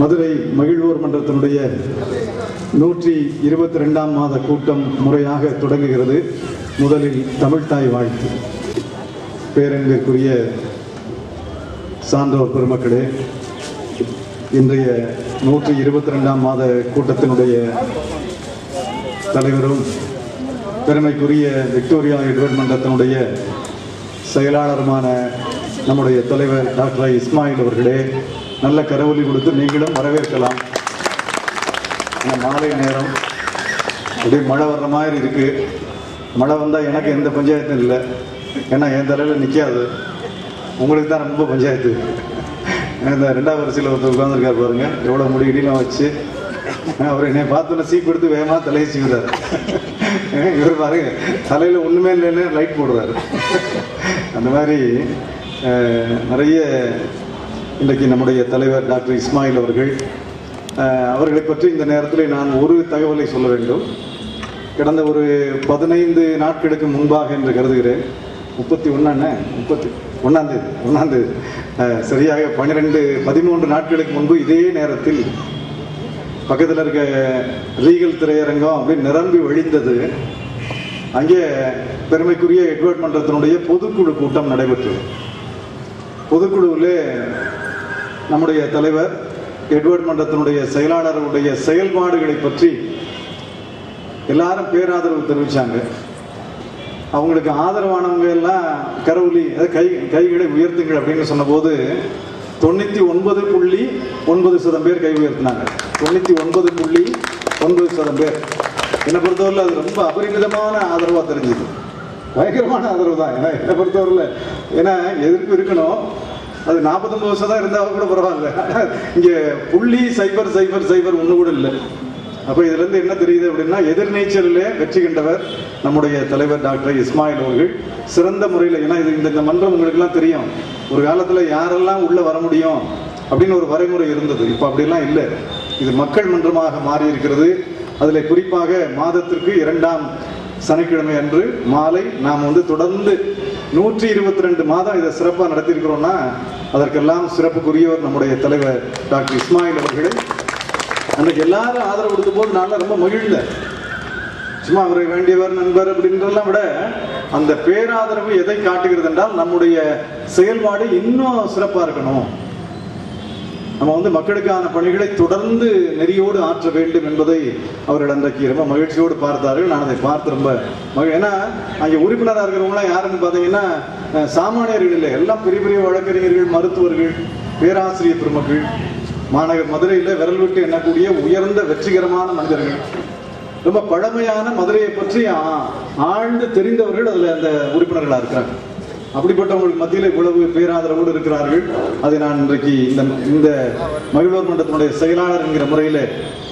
மதுரை மகிழ்வோர் மன்றத்தினுடைய 122ஆம் மாத கூட்டம் முறையாக தொடங்குகிறது. முதலில் தமிழ்த்தாய் வாழ்த்து. பேரன்பிற்குரிய சான்றோர் பெருமக்களே, இன்றைய 122ஆம் மாத கூட்டத்தினுடைய தலைவரும் பெருமைக்குரிய விக்டோரியா எட்வர்ட் மன்றத்தினுடைய செயலாளருமான நம்முடைய தலைவர் டாக்டர் இஸ்மாயில் அவர்களே, நல்ல கரவொலி கொடுத்து நீங்களும் வரவேற்கலாம். மாலை நேரம் அப்படியே மழை வர்ற மாதிரி இருக்கு. மழை வந்தால் எனக்கு எந்த பஞ்சாயத்தும் இல்லை, ஏன்னா என் தலையில் நிற்காது. உங்களுக்கு தான் ரொம்ப பஞ்சாயத்து. இந்த 2வது வரிசையில் ஒருத்தர் உட்காந்துருக்காரு பாருங்க, எவ்வளோ முடி இடிலாம் வச்சு. அவர் என்னை பார்த்தோன்னா சீப் எடுத்து வேகமாக தலையை சீவுறாரு. இவர் பாருங்க, தலையில் ஒன்றுமே இல்லைன்னு லைட் போடுறாரு. அந்த மாதிரி நிறைய இன்றைக்கு நம்முடைய தலைவர் டாக்டர் இஸ்மாயில் அவர்களை பற்றி இந்த நேரத்தில் நான் ஒரு தகவலை சொல்ல வேண்டும். கடந்த ஒரு 15 நாட்களுக்கு முன்பாக என்று கருதுகிறேன், 31ஆம் தேதி சரியாக 13 நாட்களுக்கு முன்பு இதே நேரத்தில் பக்கத்தில் இருக்க ரீகல் திரையரங்கம் அப்படி நிரம்பி வழிந்தது. அங்கே பெருமைக்குரிய எட்வர்ட் மன்றத்தினுடைய பொதுக்குழு கூட்டம் நடைபெற்றது. பொதுக்குழுவில் நம்முடைய தலைவர் எட்வர்ட் மன்றத்தினுடைய செயலாளருடைய செயல்பாடுகளை பற்றி எல்லாரும் பேராதரவு தெரிவித்தாங்க. அவங்களுக்கு ஆதரவானவங்க எல்லாம் கரவொலி கைகளை உயர்த்துங்கள் அப்படின்னு சொன்னபோது 99.9% பேர் கை உயர்த்தினாங்க. 99.9% பேர். என்னை பொறுத்தவரையில் அது ரொம்ப அபரிமிதமான ஆதரவாக தெரிஞ்சுது. பயங்கரமான ஆதரவு தான். ஏன்னா என்னை பொறுத்தவரையில் ஏன்னா எதிர்ப்பு இருக்கணும், அது 49% தான் இருந்தால் கூட பரவாயில்ல. இங்கே 0.000 ஒன்று கூட இல்லை. அப்போ இதுலேருந்து என்ன தெரியுது அப்படின்னா, எதிர்நீச்சலிலே வெற்றி கண்டவர் நம்முடைய தலைவர் டாக்டர் இஸ்மாயில் அவர்கள் சிறந்த முறையில். ஏன்னா இந்த மன்றம் உங்களுக்கெல்லாம் தெரியும், ஒரு காலத்தில் யாரெல்லாம் உள்ளே வர முடியும் அப்படின்னு ஒரு வரைமுறை இருந்தது. இப்போ அப்படிலாம் இல்லை. இது மக்கள் மன்றமாக மாறி இருக்கிறது. அதில் குறிப்பாக மாதத்திற்கு 2ஆம் சனிக்கிழமை அன்று மாலை நாம் தொடர்ந்து 122 மாதம் இதை சிறப்பாக நடத்தியிருக்கிறோம்னா அதற்கெல்லாம் சிறப்புக்குரியவர் நம்முடைய தலைவர் டாக்டர் இஸ்மாயில் அவர்களை. அன்றைக்கு எல்லாரும் ஆதரவு கொடுத்த போது நான் ரொம்ப மகிழ்ந்தேன். சும்மா அவரை வேண்டியவர் நண்பர் அப்படின்றலாம் விட அந்த பேராதரவு எதை காட்டுகிறது என்றால், நம்முடைய செயல்பாடு இன்னும் சிறப்பாக இருக்கணும், நம்ம மக்களுக்கான பணிகளை தொடர்ந்து நெறியோடு ஆற்ற வேண்டும் என்பதை அவர்கள் அன்றைக்கு ரொம்ப மகிழ்ச்சியோடு பார்த்தார்கள். நான் அதை பார்த்து ரொம்ப ஏன்னா அங்கே உறுப்பினராக இருக்கிறவங்களாம் யாருன்னு பார்த்தீங்கன்னா சாமானியர்கள் இல்லை, எல்லாம் பெரிய பெரிய வழக்கறிஞர்கள், மருத்துவர்கள், பேராசிரியர் பெருமக்கள், மாநகர் மதுரையில் விரல் விட்டு எண்ணக்கூடிய உயர்ந்த வெற்றிகரமான மனிதர்கள், ரொம்ப பழமையான மதுரையை பற்றி ஆழ்ந்து தெரிந்தவர்கள் அதில் அந்த உறுப்பினர்களாக இருக்கிறாங்க. அப்படிப்பட்டவங்களுக்கு மத்தியில் இவ்வளவு பேராதரவோடு இருக்கிறார்கள். அதை நான் இன்றைக்கு இந்த மகிழ்வோர் மன்றத்தினுடைய செயலாளர் என்கிற முறையில்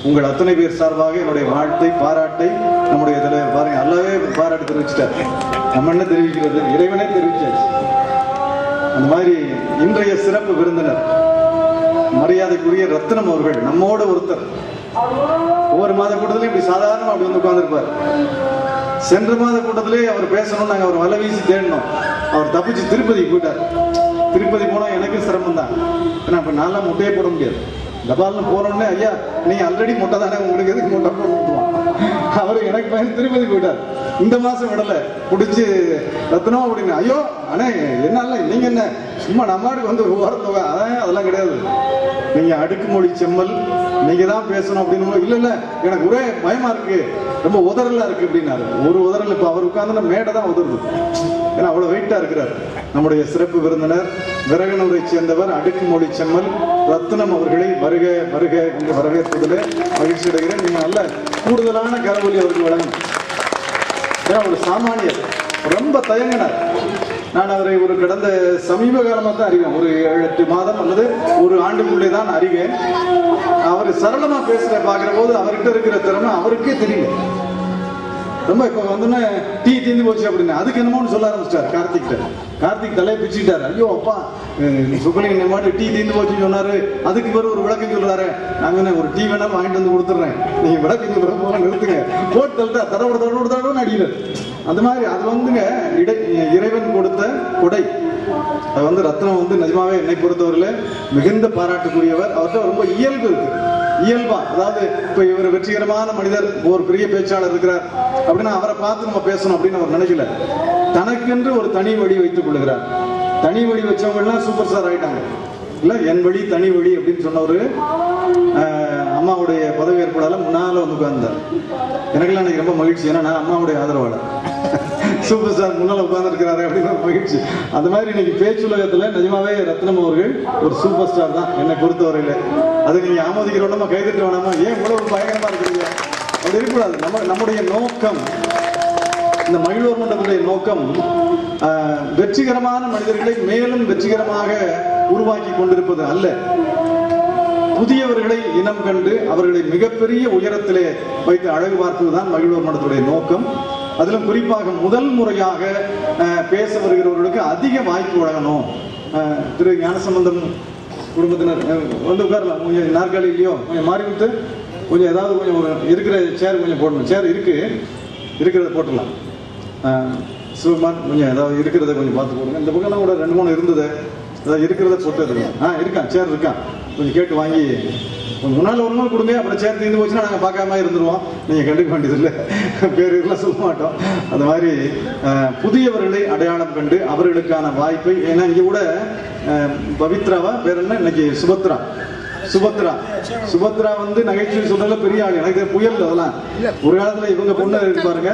உங்கள் அத்தனை பேர் சார்பாக என்னுடைய வாழ்த்தை, பாராட்டை நம்முடைய தலைவர் பாருங்க நல்லாவே பாராட்டு தெரிவிச்சிட்டார். நம்ம என்ன தெரிவிக்கிறது, இறைவனே தெரிவிச்சாச்சு. அந்த மாதிரி இன்றைய சிறப்பு விருந்தினர் மரியாதைக்குரிய ரத்னம் அவர்கள் நம்மோட ஒருத்தர். ஒவ்வொரு மாத கூட்டத்திலையும் இப்படி சாதாரணமாக அப்படி உட்கார்ந்துருப்பார். சென்ற மாத கூட்டத்திலே அவர் பேசணும், நாங்கள் அவர் வலை வீசி தேடணும். அவர் தப்பிச்சு திருப்பதி போயிட்டார். திருப்பதி போனால் எனக்கு சிரமம் தான். ஏன்னா இப்போ நான்லாம் முட்டையே போட முடியாது. தபால்னு போனோடனே ஐயா நீங்கள் ஆல்ரெடி முட்டை தானே, உங்களுக்கு எதுக்கு முட்டை போட்டுவான். அவர் எனக்கு பையன் திருப்பதி போயிட்டார். இந்த மாதம் விடலை, பிடிச்சி ரத்னம் அப்படின்னு. ஐயோ அண்ணே என்னால நீங்கள் என்ன சும்மா நம்மாடுக்கு ஒரு வாரம் தொகை அதெல்லாம் கிடையாது, நீங்கள் அடுக்குமொழி செம்மல் நீங்கள் தான் பேசணும் அப்படின்னு. இல்லை எனக்கு ஒரே பயமா இருக்கு, ரொம்ப உதறலா இருக்கு அப்படின்னாரு. ஒரு உதறல் இப்போ அவர் உட்கார்ந்து மேடை தான் உதறுது, ஏன்னா அவ்வளோ வெயிட்டா இருக்கிறார். நம்முடைய சிறப்பு விருந்தினர் விரகனூரை சேர்ந்தவர் அடுக்குமொழி செம்மல் ரத்னம் அவர்களை வருக வருக என்று வரவேற்பதில் மகிழ்ச்சி அடைகிறேன். நீங்க நல்ல கூடுதலான கரவொலி அவருக்கு வழங்கும். ஏன்னா ஒரு சாமானியர் ரொம்ப தயங்கினார். நான் அவரை ஒரு கடந்த சமீப காலமாக தான் அறிவேன், ஒரு 7-8 மாதம் அல்லது ஒரு ஆண்டுக்குள்ளே தான் அறிவேன். அவர் சரளமா பேசுற பார்க்கிற போது அவர்கிட்ட இருக்கிற திறமை அவருக்கே தெரியல. ரொம்ப இப்போ டீ தீர்ந்து போச்சு அப்படின்னு அதுக்கு என்னமோன்னு சொல்ல ஆரம்பிச்சிட்டார். கார்த்திக் தலையை பிச்சுட்டாரு. ஐயோ அப்பா சுப்பலிங்க இந்த மாதிரி டீ தீர்ந்து போச்சுன்னு சொன்னாரு, அதுக்கு பிறகு ஒரு விளக்கம் சொல்றாரு. நாங்கள் ஒரு டீ வேணாலும் வாங்கிட்டு வந்து கொடுத்துட்றேன், நீங்க விளக்கம் சொல்ற போல நிறுத்துங்க, போட்டு தள்ளிட்டா தடவை அடிக்கிறார். அந்த மாதிரி அது இறைவன் கொடுத்த கொடை. அது வந்து ரத்னம் வந்து நிஜமாவே என்னை பொறுத்தவரையில் மிகுந்த பாராட்டுக்குரியவர். அவர்கிட்ட ரொம்ப இயல்பு இருக்கு, இயல்பா. அதாவது இப்ப இவர் வெற்றிகரமான மனிதர், ஒரு பெரிய பேச்சாளர் இருக்கிறார் அப்படின்னா அவரை பார்த்து நம்ம பேசணும் அப்படின்னு அவர் நினைக்கல. தனக்கென்று ஒரு தனி வழி வைத்துக் கொள்ளுகிறார். தனி வழி வச்சவங்க எல்லாம் சூப்பர் ஸ்டார் ஆயிட்டாங்க. இல்ல, என் வழி தனி வழி அப்படின்னு சொன்னவரு அம்மாவுடைய பதவி ஏற்பாடால முன்னால வந்து உட்கார்ந்தார். எனக்கெல்லாம் எனக்கு ரொம்ப மகிழ்ச்சி, ஏன்னா நான் அம்மாவுடைய ஆதரவாளர். சூப்பர் ஸ்டார் முன்னால உட்கார்ந்து இருக்கிறாரு அப்படின்னு ஒரு மகிழ்ச்சி. அந்த மாதிரி இன்னைக்கு பேச்சுலகத்துல நிஜமாவே ரத்னம் அவர்கள் ஒரு சூப்பர் ஸ்டார் தான் என்னை பொறுத்தவரையில. அதை நீங்க ஆமோதிக்கிறோம், நம்ம கைதட்ட வேணாமா? ஏன் இவ்வளவு பயங்கரமா இருக்கிறீங்க? அப்படி இருக்கக்கூடாது. நம்முடைய நோக்கம், இந்த மகிழ்வோர் மன்றத்துடைய நோக்கம் வெற்றிகரமான மனிதர்களை மேலும் வெற்றிகரமாக உருவாக்கி கொண்டிருப்பது அல்ல, புதியவர்களை இனம் கண்டு அவர்களை மிகப்பெரிய உயரத்திலே வைத்து அழகு பார்ப்பதுதான் மகிழ்வோர் மன்றத்துடைய நோக்கம். அதிலும் குறிப்பாக முதல் முறையாக பேச வருகிறவர்களுக்கு அதிக வாய்ப்பு வழங்கணும். திரு ஞானசம்பந்தம் குடும்பத்தினர் வந்து உட்காரலாம், கொஞ்சம் நாற்காலியிலையோ கொஞ்சம் மாறி விட்டு கொஞ்சம் ஏதாவது கொஞ்சம் ஒரு இருக்கிற சேர் கொஞ்சம் போடணும். சேர் இருக்கிறத போட்டுடலாம். சிவகுமார் கொஞ்சம் ஏதாவது இருக்கிறத கொஞ்சம் பார்த்து போடுங்க. இந்த பக்கம் கூட 2-3 இருந்தது, அதாவது இருக்கிறத போட்டு இருக்கான், சேர் இருக்கான், கொஞ்சம் கேட்டு வாங்கி முன்னால் ஒரு நாள் கொடுங்க. அப்புறம் சேர் தீர்ந்து போச்சுன்னா நாங்கள் பார்க்காம இருந்துருவோம், நீங்கள் கண்டுக்க வேண்டியதில்லை, பேர் இதெல்லாம் சொல்ல மாட்டோம். அந்த மாதிரி புதியவர்களை அடையாளம் கண்டு அவர்களுக்கான வாய்ப்பை, ஏன்னா இங்கே கூட பவித்ராவா பேர் என்ன, இன்னைக்கு சுபத்ரா வந்து நகைச்சுவை சொல்றதுல பெரிய ஆள். எனக்கு புயல் அதெல்லாம் ஒரு காலத்துல இவங்க பொண்ணு இருப்பாருங்க,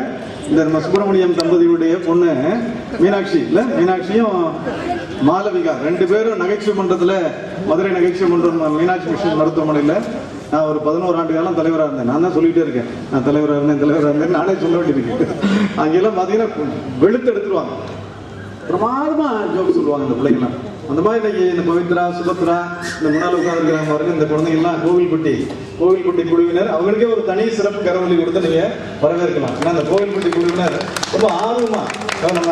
இந்த நம்ம சுப்பிரமணியம் தம்பதியுடைய பொண்ணு மீனாட்சி, இல்ல மீனாட்சியும் மாலவிகா 2 பேரும் நகைச்சுவை மன்றத்துல, மதுரை நகைச்சுவை மன்றம் மீனாட்சி மிஷன் மருத்துவமனையில நான் ஒரு 11 ஆண்டு காலம் தலைவராக இருந்தேன். நான் தான் சொல்லிட்டே இருக்கேன், நான் தலைவராக இருந்தேன் நானே சொல்ல வேண்டியிருக்கு. அங்கெல்லாம் பாத்தீங்கன்னா வெளுத்து எடுத்துருவாங்க, பிரமாதமா ஜோக் சொல்லுவாங்க இந்த பிள்ளைங்கலாம். அந்த மாதிரி இன்னைக்கு இந்த பவித்ரா, சுபத்ரா, இந்த முன்னாள் உட்கார்ந்துருக்கிறாங்க பாருங்க, இந்த குழந்தைங்கலாம் கோவில்பட்டி குழுவினர், அவங்களுக்கே ஒரு தனி சிறப்பு கரவொலி கொடுத்து நீங்க வரவேற்கலாம். ஏன்னா அந்த கோவில்பட்டி குழுவினர் ரொம்ப ஆர்வமா நம்ம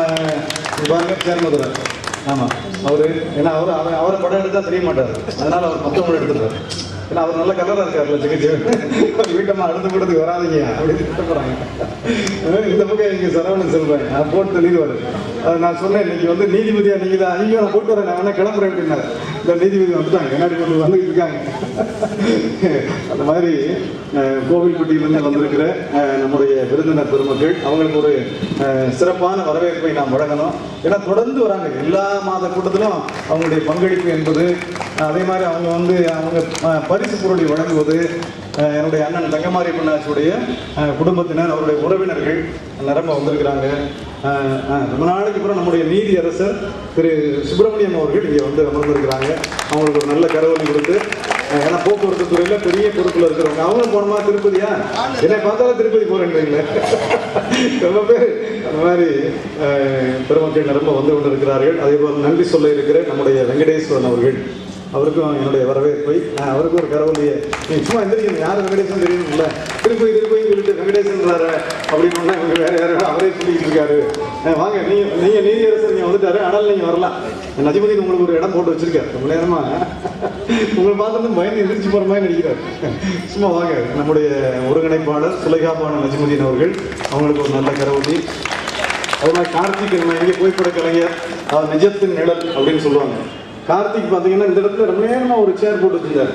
பாருங்க சேர்மதுரை, ஆமா அவரு, ஏன்னா அவரை படம் எடுத்தா தெரிய மாட்டாரு, அதனால அவர் மொத்தம் எடுத்துட்டாரு. ஏன்னா அவர் நல்ல கலரா இருக்காருல்ல, சிகிச்சை வீட்டம்மா அடுத்த கூட்டத்துக்கு வராதிங்க அப்படின்னு திட்டப்படுறாங்க. இந்த பக்கம் இங்க சரவணன் செல்வேன் போட்டு தெளிவாரு. நான் சொன்னேன் இன்னைக்கு வந்து நீதிபதியா நீங்க தான், ஐயோ நான் போட்டு வரேன், நான் வேணா கிளம்புறேன் அப்படின்னாரு. இந்த நீதிபதி வந்துட்டாங்க, என்னாடி கொண்டு வந்துட்டு இருக்காங்க. அந்த மாதிரி கோவில்பட்டியிலிருந்து வந்திருக்கிற நம்முடைய விருந்தினர் பெருமக்கள், அவங்களுக்கு ஒரு சிறப்பான வரவேற்பை நாம் வழங்கணும். ஏன்னா தொடர்ந்து வராங்க, எல்லா மாத கூட்டத்திலும் அவங்களுடைய பங்களிப்பு என்பது, அதே மாதிரி அவங்க வந்து அவங்க பரிசு பொருளை வழங்குவது, என்னுடைய அண்ணன் தங்கமாரி பொன்னாச்சியுடைய குடும்பத்தினர், அவருடைய உறவினர்கள் நிரம்ப வந்திருக்கிறாங்க. ரொம்ப நாளைக்கு அப்புறம் நம்முடைய நீதி அரசர் திரு சுப்பிரமணியம் அவர்கள் இங்கே வந்து அமர்ந்திருக்கிறாங்க. அவங்களுக்கு ஒரு நல்ல கரவொலி கொடுத்து, ஏன்னா போக்குவரத்து துறையில பெரிய பொறுப்புல இருக்கிறவங்க, அவங்களும் போனமா திருப்பதியா, என்னை பார்த்தாலும் திருப்பதி போறேன்றீங்களே, ரொம்ப பேர் அந்த மாதிரி பெருமக்கள் நிரம்ப வந்து கொண்டிருக்கிறார்கள். அதே போல் நன்றி சொல்ல இருக்கிற நம்முடைய வெங்கடேஸ்வரன் அவர்கள், அவருக்கும் என்னுடைய வரவேற்பை, அவருக்கும் ஒரு கரவொலியை. நீங்க சும்மா எந்திரிக்கணும், யாரும் வெங்கடேசன் தெரியும்ல, திருப்பதி சொல்லிட்டு வெங்கடேசன்றாரு அப்படின்னு இவங்க வேற யாரும் அவரே சொல்லிட்டு இருக்காரு. வாங்க, நீங்க நீதியரசர் நீங்க வந்துட்டாரு, ஆனால் நீங்க வரலாம். நஜிமுதீன் உங்களுக்கு ஒரு இடம் போட்டு வச்சிருக்காரு, ரொம்ப நேரமா உங்களை பார்த்து பயந்து எந்திரிச்சு போற மாதிரி நடிக்கிறார். சும்மா வாங்க. நம்முடைய ஒருங்கிணைப்பாளர் சுலைகாபான நஜிமுதீன் அவர்கள், அவங்களுக்கு ஒரு நல்ல கரவொலி. அது மாதிரி கார்த்திக் இங்கே புகைப்பட கலைஞர், அவர் நிஜத்தின் நிழல் அப்படின்னு சொல்லுவாங்க. கார்த்திக் பார்த்தீங்கன்னா இந்த இடத்துல ரொம்ப நேரமா ஒரு சேர் போட்டு வச்சிருந்தாரு.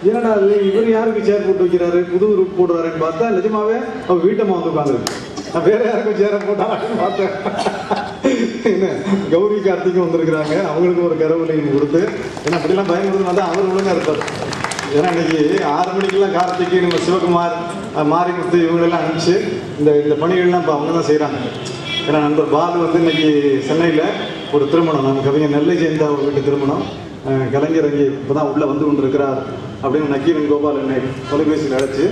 என்னடா இவர் யாருக்கு சேர் போட்டு வைக்கிறாரு, புது ரூட் போடுறாருன்னு பார்த்தா நிஜமாவே அவர் வீட்டம்மா வந்து உட்காந்துருக்கு. நான் வேற யாருக்கும் சேர போட்டாங்கன்னு பார்த்தேன். என்ன கௌரி கார்த்திக்கும் வந்திருக்கிறாங்க, அவங்களுக்கு ஒரு கரவொலி கொடுத்து, ஏன்னா அப்படிலாம் பயன்படுத்தினா தான் அவர் ஒழுங்கா இருப்பார். ஏன்னா இன்னைக்கு 6 மணிக்கெல்லாம் கார்த்திக், நம்ம சிவகுமார், மாரிமுத்து இவங்களெல்லாம் அனுப்பிச்சு இந்த பணிகள்லாம் இப்போ அவங்க தான் செய்கிறாங்க. ஏன்னா நண்பர் பாலு வந்து இன்னைக்கு சென்னையில் ஒரு திருமணம், நம்ம கவிஞர் நெல்லை ஜெயந்தா ஒரு வீட்டு திருமணம், கலைஞர் இங்கே இப்போ தான் உள்ளே வந்து கொண்டு இருக்கிறார் அப்படின்னு நக்கீரன் கோபால் என்னை தொலைபேசியில் அழைச்சி,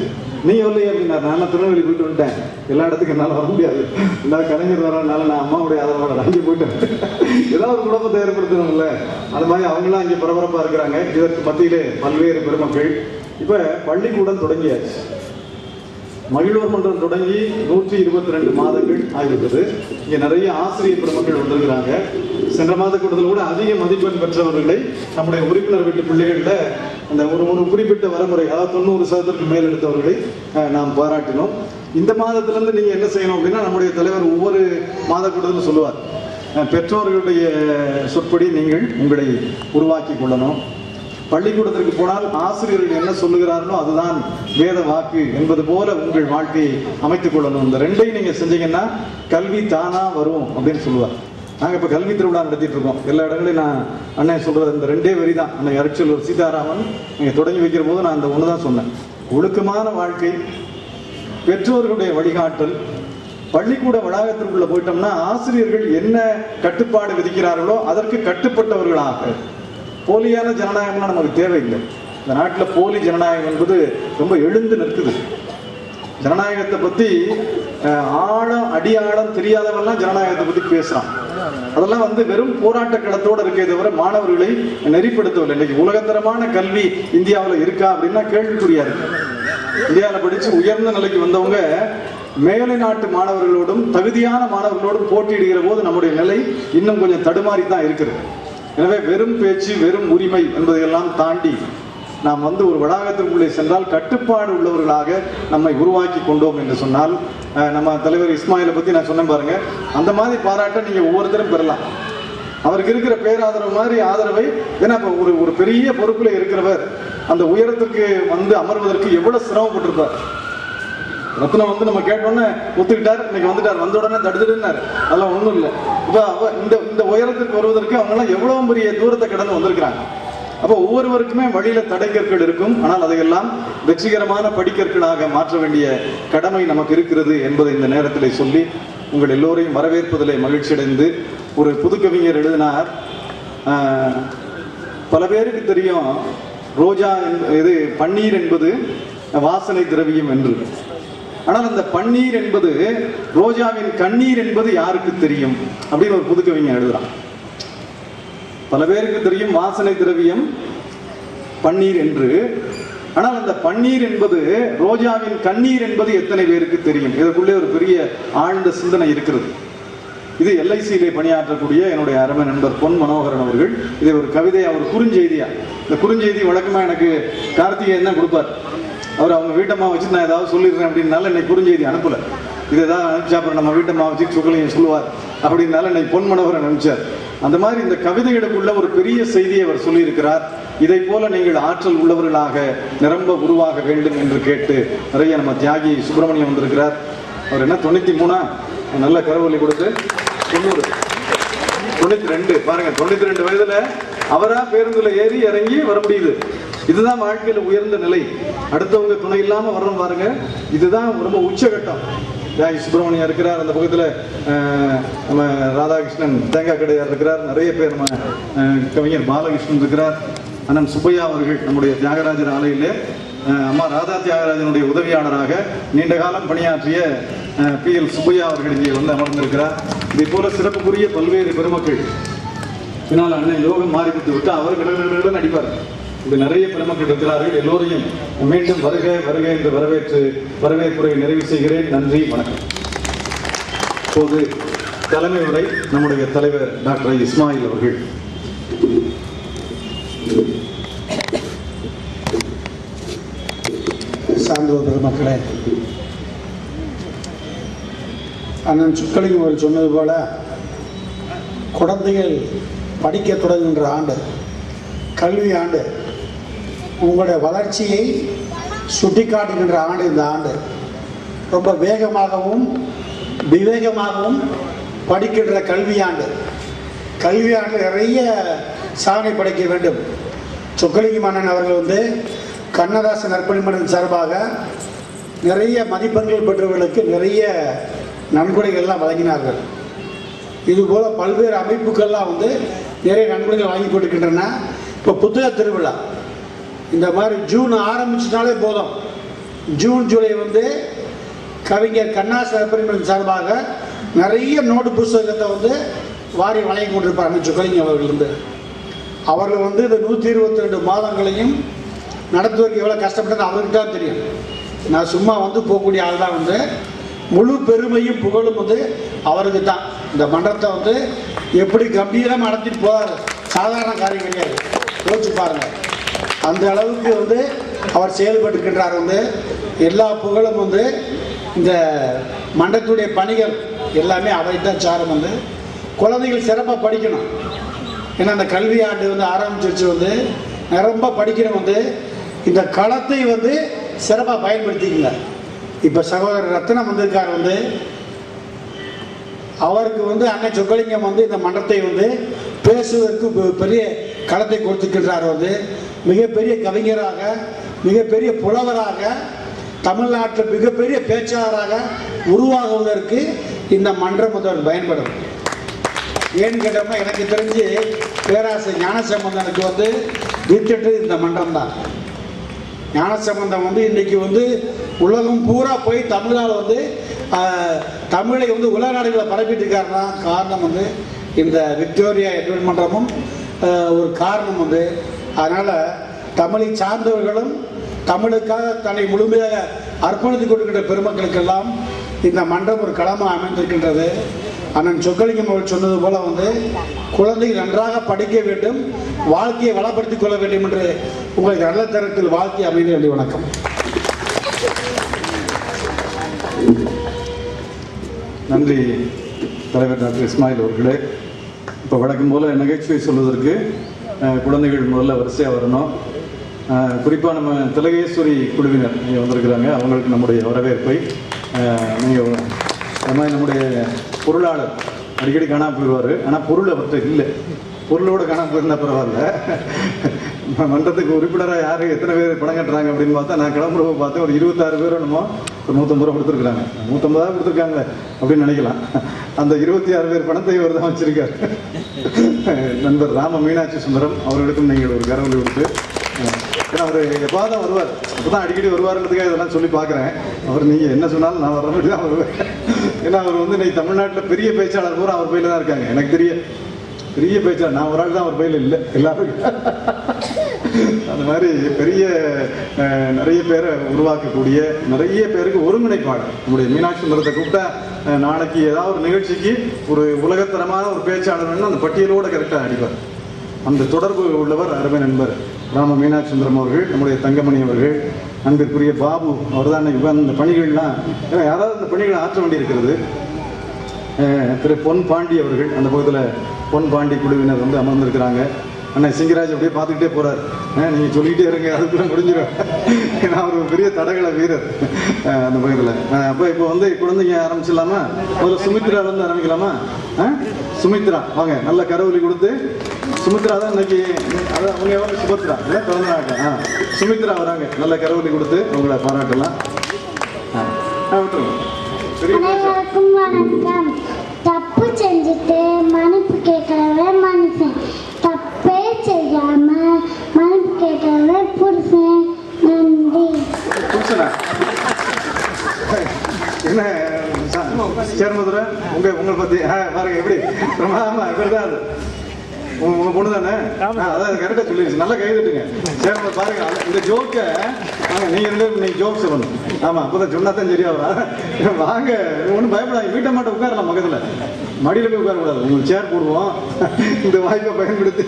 நீ வரலையே அப்படின்னா, நான் திருநெல்வேலி போயிட்டு வந்துட்டேன், எல்லா இடத்துக்கும் என்னால் வர முடியாது, எல்லா கலைஞர் வரனால நான் அம்மாவுடைய ஆதரவோட அங்கே போயிட்டேன், ஏதாவது ஒரு குடும்பத்தை ஏற்படுத்தணும்ல. அது மாதிரி அவங்களாம் இங்கே பரபரப்பாக இருக்கிறாங்க. இதற்கு மத்தியிலே பல்வேறு பெருமக்கள். இப்போ பள்ளிக்கூடம் தொடங்கியாச்சு, மகிழ்வோர் மன்றம் தொடங்கி 122 மாதங்கள் ஆகிவிட்டது. இங்கே நிறைய ஆசிரியர் பெருமக்கள் வந்திருக்கிறாங்க. சென்ற மாத கூட்டத்தில் கூட அதிக மதிப்பெண் பெற்றவர்களை நம்முடைய உறுப்பினர் வீட்டு பிள்ளைகளில் அந்த ஒரு குறிப்பிட்ட வரமுறை, அதாவது 90% மேல் எடுத்தவர்களை நாம் பாராட்டினோம். இந்த மாதத்திலிருந்து நீங்க என்ன செய்யணும் அப்படின்னா, நம்முடைய தலைவர் ஒவ்வொரு மாத கூட்டத்திலும் சொல்லுவார், பெற்றோர்களுடைய சொற்படி நீங்கள் உங்களை உருவாக்கி கொள்ளணும். பள்ளிக்கூடத்திற்கு போனால் ஆசிரியர்கள் என்ன சொல்லுகிறார்களோ அதுதான் வேத வாக்கு என்பது போல உங்கள் வாழ்க்கையை அமைத்துக் கொள்ளணும். இந்த ரெண்டையும் நீங்க செஞ்சீங்கன்னா கல்வி தானா வரும் அப்படின்னு சொல்லுவார். நாங்கள் இப்போ கல்வி திருவிழா நடத்திட்டு இருக்கோம். எல்லா இடங்களையும் நான் அண்ணன் சொல்றது இந்த ரெண்டே வரி தான். அன்னை அருட்செல்வர் சீதாராமன் நீங்க தொடங்கி வைக்கிற போது நான் அந்த ஒன்று தான் சொன்னேன். ஒழுக்கமான வாழ்க்கை, பெற்றோர்களுடைய வழிகாட்டல், பள்ளிக்கூட வளாகத்திற்குள்ள போயிட்டோம்னா ஆசிரியர்கள் என்ன கட்டுப்பாடு விதிக்கிறார்களோ அதற்கு கட்டுப்பட்டவர்களாக. போலியான ஜனநாயகம்னா நமக்கு தேவையில்லை. இந்த நாட்டில் போலி ஜனநாயகம் என்பது ரொம்ப எழுந்து நிற்குது. ஜனநாயகத்தை பத்தி ஆழம் அடியாழம் தெரியாதவெல்லாம் ஜனநாயகத்தை பத்தி பேசுறான். அதெல்லாம் வெறும் போராட்ட களத்தோடு இருக்கே தவிர மாணவர்களை நெறிப்படுத்தவில்லை. இன்னைக்கு உலகத்தரமான கல்வி இந்தியாவில் இருக்கா அப்படின்னா கேள்விக்குறியா இருக்கு. இந்தியாவில் படிச்சு உயர்ந்த நிலைக்கு வந்தவங்க மேலை நாட்டு மாணவர்களோடும் தகுதியான மாணவர்களோடும் போட்டியிடுகிற போது நம்முடைய நிலை இன்னும் கொஞ்சம் தடுமாறி தான் இருக்கிறது. எனவே வெறும் பேச்சு, வெறும் உரிமை என்பதையெல்லாம் தாண்டி நாம் ஒரு வளாகத்திற்குள்ளே சென்றால் கட்டுப்பாடு உள்ளவர்களாக நம்மை உருவாக்கி கொண்டோம் என்று சொன்னால், நம்ம தலைவர் இஸ்மாயிலை பத்தி நான் சொன்னேன் பாருங்க, அந்த மாதிரி பாராட்ட நீங்க ஒவ்வொருத்தரும் பெறலாம். அவருக்கு இருக்கிற பேராதரவு மாதிரி ஆதரவை, ஏன்னா ஒரு பெரிய பொறுப்புல இருக்கிறவர் அந்த உயரத்துக்கு அமர்வதற்கு எவ்வளவு சிரமப்பட்டிருப்பார். ரத்னம் நம்ம கேட்டோன்னே ஒத்துக்கிட்டார், இன்னைக்கு வந்துட்டார், வந்த உடனே தடுத்துட்டார், அதெல்லாம் ஒண்ணும் இல்லை. இப்ப இந்த உயரத்துக்கு வருவதற்கு அவங்க எல்லாம் எவ்வளவு பெரிய தூரத்தை கடந்து வந்திருக்கிறாங்க. அப்போ ஒவ்வொருவருக்குமே வழியில தடைக்கற்கள் இருக்கும். ஆனால் அதையெல்லாம் வெற்றிகரமான படிக்கற்களாக மாற்ற வேண்டிய கடமை நமக்கு இருக்கிறது என்பதை இந்த நேரத்தில் சொல்லி உங்கள் எல்லோரையும் வரவேற்பதிலே மகிழ்ச்சி அடைந்து, ஒரு புதுக்கவிஞர் எழுதினார், பல பேருக்கு தெரியும் ரோஜா இது பன்னீர் என்பது வாசனை திரவியம் என்று. ஆனால் அந்த பன்னீர் என்பது ரோஜாவின் கண்ணீர் என்பது யாருக்கு தெரியும் அப்படின்னு ஒரு புதுக்கவிஞர் எழுதுறான். பல பேருக்கு தெரியும் வாசனை திரவியம் பன்னீர் என்று. ஆனால் அந்த பன்னீர் என்பது ரோஜாவின் கண்ணீர் என்பது எத்தனை பேருக்கு தெரியும்? இதற்குள்ளே ஒரு பெரிய ஆழ்ந்த சிந்தனை இருக்கிறது. இது எல்ஐசியிலே பணியாற்றக்கூடிய என்னுடைய அருமை நண்பர் பொன் மனோகரன் அவர்கள் இதை ஒரு கவிதையா, ஒரு குறுஞ்செய்தியா, இந்த குறுஞ்செய்தி வழக்கமா எனக்கு கார்த்திகேயன் தான் கொடுப்பார். அவங்க வீட்டம்மா வச்சு நான் ஏதாவது சொல்லிடுறேன் அப்படின்னால இன்னைக்கு குறுஞ்செய்தி அனுப்பல. இது ஏதாவது அனுப்பிச்சா அப்புறம் நம்ம வீட்டம்மா வச்சு சுகலையும் சொல்லுவார் அப்படின்னால இன்னைக்கு பொன் மனோகரன் அனுப்பிச்சார். அந்த மாதிரி இந்த கவிதைகளுக்குள்ள ஒரு பெரிய செய்தியை அவர் சொல்லியிருக்கிறார். இதை போல நீங்கள் ஆற்றல் உள்ளவர்களாக நிரம்ப உருவாக வேண்டும் என்று கேட்டு நிறைய நம்ம தியாகி சுப்பிரமணியம் வந்திருக்கிறார். அவர் என்ன 93 நல்ல கரவொலி கொடுத்து 92 பாருங்க, 92 வயதுல அவரா பேருந்துல ஏறி இறங்கி வர முடியுது. இதுதான் வாழ்க்கையில உயர்ந்த நிலை. அடுத்தவங்க துணை இல்லாம வர்றோம் பாருங்க, இதுதான் ரொம்ப உச்சகட்டம். தியாகி சுப்பிரமணியம் இருக்கிறார், அந்த பக்கத்துல நம்ம ராதாகிருஷ்ணன் தேங்காய் கடையார் இருக்கிறார், நிறைய பேர் நம்ம கவிஞர் பாலகிருஷ்ணன் இருக்கிறார், அண்ணன் சுப்பையா அவர்கள் நம்முடைய தியாகராஜர் ஆலையிலே அம்மா ராதா தியாகராஜனுடைய உதவியாளராக நீண்ட காலம் பணியாற்றிய PL சுப்பையா அவர்கள் இங்கே அமர்ந்திருக்கிறார். இதே போல சிறப்புக்குரிய பல்வேறு பெருமக்கள். பின்னால் அண்ணன் யோகம் மாறிவிட்டு விட்டு அவர்களுடன் நடிப்பார். இப்படி நிறைய பெருமக்கள் இருக்கிறார்கள். எல்லோரையும் மீண்டும் வருக வருக என்று வரவேற்புரை நிறைவு செய்கிறேன். நன்றி, வணக்கம். இப்போது தலைமை உரை நம்முடைய தலைவர் டாக்டர் இஸ்மாயில் அவர்கள். சான்றோர் பெருமக்களே, அண்ணன் சுக்கலிங்கம் அவர்கள் சொன்னது போல குழந்தைகள் படிக்க தொடங்குகின்ற ஆண்டு, கல்வி ஆண்டு, உங்களுடைய வளர்ச்சியை சுட்டிக்காட்டுகின்ற ஆண்டு. இந்த ஆண்டு ரொம்ப வேகமாகவும் விவேகமாகவும் படிக்கின்ற கல்வியாண்டு. கல்வியாண்டு நிறைய சாதனை படைக்க வேண்டும். சொக்கலிங்கம் அண்ணன் அவர்கள் கண்ணதாசன் நற்பணிமன்றம் சார்பாக நிறைய மதிப்பெண்கள் பெற்றவர்களுக்கு நிறைய நன்கொடைகள்லாம் வழங்கினார்கள். இதுபோல பல்வேறு அமைப்புகள்லாம் நிறைய நன்கொடைகள் வாங்கி கொடுக்கின்றன. இப்போ புத்தக திருவிழா இந்த மாதிரி ஜூன் ஆரம்பிச்சினாலே போதும். ஜூன் ஜூலை கவிஞர் கண்ணதாசன் நற்பணிமன்றம் சார்பாக நிறைய நோட்டு புத்தகத்தை வாரி வழங்கி கொண்டிருப்பார் சொக்கலிங்கம் அவர்கள். அவர்கள் இந்த 122 மாதங்களையும் நடத்துவதற்கு எவ்வளோ கஷ்டப்பட்டது அவருக்கு தான் தெரியும். நான் சும்மா போகக்கூடிய ஆள் தான். முழு பெருமையும் புகழும் அவருக்கு தான். இந்த மன்றத்தை எப்படி கம்பீரமாக நடத்திட்டு போவார், சாதாரண காரியம் கிடையாது. யோசிச்சு பாருங்க, அந்த அளவுக்கு அவர் செயல்பட்டுக்கின்றார். எல்லா புகழும் இந்த மன்றத்துடைய பணிகள் எல்லாமே அவரை தான் சாரும். குழந்தைகள் சிறப்பாக படிக்கணும். ஏன்னா அந்த கல்வி ஆண்டு வந்து ஆரம்பிச்சிருச்சு, வந்து ரொம்ப படிக்கணும். வந்து இந்த களத்தை வந்து சிறப்பாக பயன்படுத்திக்கங்க. இப்போ சகோதரர் ரத்னம் வந்திருக்கார், வந்து அவருக்கு வந்து அண்ணன் சொக்கலிங்கம் வந்து இந்த மன்றத்தை வந்து பேசுவதற்கு பெரிய களத்தை கொடுத்துக்கின்றார். வந்து மிகப்பெரிய கவிஞராக, மிகப்பெரிய புலவராக, தமிழ்நாட்டில் மிகப்பெரிய பேச்சாளராக உருவாகுவதற்கு இந்த மன்றம் முதல் பயன்படும். ஏன்னு கேட்டோம்னா, எனக்கு தெரிஞ்சு பேராசிரியர் ஞானசம்பந்தனுக்கு வந்து வித்திட்டு இந்த மன்றம் தான். ஞானசம்பந்தம் வந்து இன்னைக்கு வந்து உலகம் பூரா போய் தமிழால் வந்து தமிழை வந்து உலக நாடுகளை பரப்பிட்டு இருக்காருன்னா காரணம் வந்து இந்த விக்டோரியா எட்வர்ட் மன்றமும் ஒரு காரணம் வந்து. அதனால் தமிழை சார்ந்தவர்களும் தமிழுக்காக தன்னை முழுமையாக அர்ப்பணித்துக் கொடுக்கின்ற பெருமக்களுக்கெல்லாம் இந்த மன்றம் ஒரு களமாக அமைந்திருக்கின்றது. அண்ணன் சொக்கலிங்கம் அவர்கள் சொன்னது போல வந்து குழந்தைகள் நன்றாக படிக்க வேண்டும், வாழ்க்கையை வளப்படுத்திக் கொள்ள வேண்டும் என்று உங்களுக்கு நல்ல தரத்தில் வாழ்க்கை அமைதி. நன்றி, வணக்கம். நன்றி தலைவர் டாக்டர் இஸ்மாயில் அவர்களே. இப்போ வழக்கம் போல நகைச்சுவை சொல்வதற்கு குழந்தைகள் முதல்ல வரிசையாக வரணும். குறிப்பாக நம்ம திலகேஸ்வரி குழுவினர் இங்கே வந்திருக்கிறாங்க, அவங்களுக்கு நம்முடைய வரவேற்பை. நீங்கள் நம்முடைய பொருளாளர் அடிக்கடி காணாமல் போயிடுவார், ஆனால் பொருள் அவர்கிட்ட இல்லை. பொருளோடு காணாமல் போயிருந்தா பரவாயில்ல. மன்றத்துக்கு உறுப்பினராக யார் எத்தனை பேர் பணம் கட்டுறாங்க அப்படின்னு பார்த்தா, நான் கிளம்புறப்ப பார்த்தேன் ஒரு 26 பேர் என்னமோ ஒரு 150 ரூபா கொடுத்துருக்குறாங்க. 150 கொடுத்துருக்காங்க அப்படின்னு நினைக்கலாம். அந்த 26 பேர் பணத்தை இவர் தான் வச்சிருக்காரு. நண்பர் ராம மீனாட்சி சுந்தரம் அவர்களுக்கும் நீங்கள் ஒரு கரவொலி கொடுத்து, ஏன்னா அவர் எப்பாவது தான் வருவார், அப்போ தான் அடிக்கடி வருவாருன்றதுக்காக இதெல்லாம் சொல்லி பார்க்குறேன். அவர் நீங்கள் என்ன சொன்னாலும் நான் வர்ற மாதிரி தான் வருவேன். ஏன்னா அவர் வந்து இன்னைக்கு தமிழ்நாட்டில் பெரிய பேச்சாளர் பூரா அவர் பையில தான் இருக்காங்க. எனக்கு பெரிய பேச்சாளர் நான் ஒரு ஆள் தான் அவர் பையில இல்லை, எல்லாரும் அந்த மாதிரி பெரிய நிறைய பேரை உருவாக்கக்கூடிய, நிறைய பேருக்கு ஒருங்கிணைப்பாளர் நம்முடைய மீனாட்சி சுந்தரத்தை கூப்பிட்டா நாளைக்கு ஏதாவது ஒரு நிகழ்ச்சிக்கு ஒரு உலகத்தரமான ஒரு பேச்சாளர் அந்த பட்டியலோடு கரெக்டாக அடிப்பார். அந்த தொடர்பு உள்ளவர் அருமை நண்பர் ராம மீனாட்சி சுந்தரம் அவர்கள், நம்முடைய தங்கமணி அவர்கள், அன்பிற்குரிய பாபு அவர் தான் இப்போ அந்த பணிகள்லாம், ஏன்னா யாராவது அந்த பணிகளை ஆற்ற வேண்டி இருக்கிறது. திரு பொன் பாண்டி அவர்கள், அந்த பக்கத்தில் பொன் பாண்டி குழுவினர் வந்து அமர்ந்திருக்கிறாங்க. அண்ணன் சிங்கராஜ் அப்படியே பார்த்துக்கிட்டே போகிறார். நீங்கள் சொல்லிக்கிட்டே இருங்க, அதுக்குள்ளே முடிஞ்சிடும். ஏன்னா அவர் ஒரு பெரிய தடகள வீரர் அந்த பக்கத்தில். அப்போ இப்போ வந்து குழந்தைங்க ஆரம்பிச்சிடலாமா? முதல்ல சுமித்ராலேருந்து ஆரம்பிக்கலாமா? சுமித்ரா வாங்க, நல்ல கரவொலி கொடுத்து. சுமித்ரா தான் இன்னைக்கு, அதான் அவங்க எவ்வளோ சுபத்ரா இல்லை பிறந்தாங்க. சுமித்ரா வராங்க, நல்ல கரவொலி கொடுத்து அவங்கள பாராட்டலாம். அனைவருக்கும் வணக்கம். தப்பு செஞ்சுட்டு மன்னிப்பு கேட்கறவே மனுஷன், தப்பே செய்யாம மன்னிப்பு கேட்கறவே புருஷன். நன்றி. புருஷனா என்ன சேர்மதுரை உங்களை பத்தி பாருங்க எப்படி பிரமாதமா இப்படிதான். அது உங்க பொண்ணு தானே? அதான் கரெக்டா சொல்லிடுச்சு. நல்லா கை தட்டுங்க. சரி பாருங்க, இந்த ஜோக்கை நீங்க இன்னைக்கு ஜோக் சொல்லணும். ஆமா, அப்பதான் சொன்னா தான் சரியா வரும். வாங்க, ஒன்றும் பயப்படாது. வீட்டை மட்டும் உட்காரலாம், பக்கத்துல மடியில போய் உட்காரக்கூடாது. உங்களுக்கு சேர் போடுவோம். இந்த வாய்ப்பை பயன்படுத்தி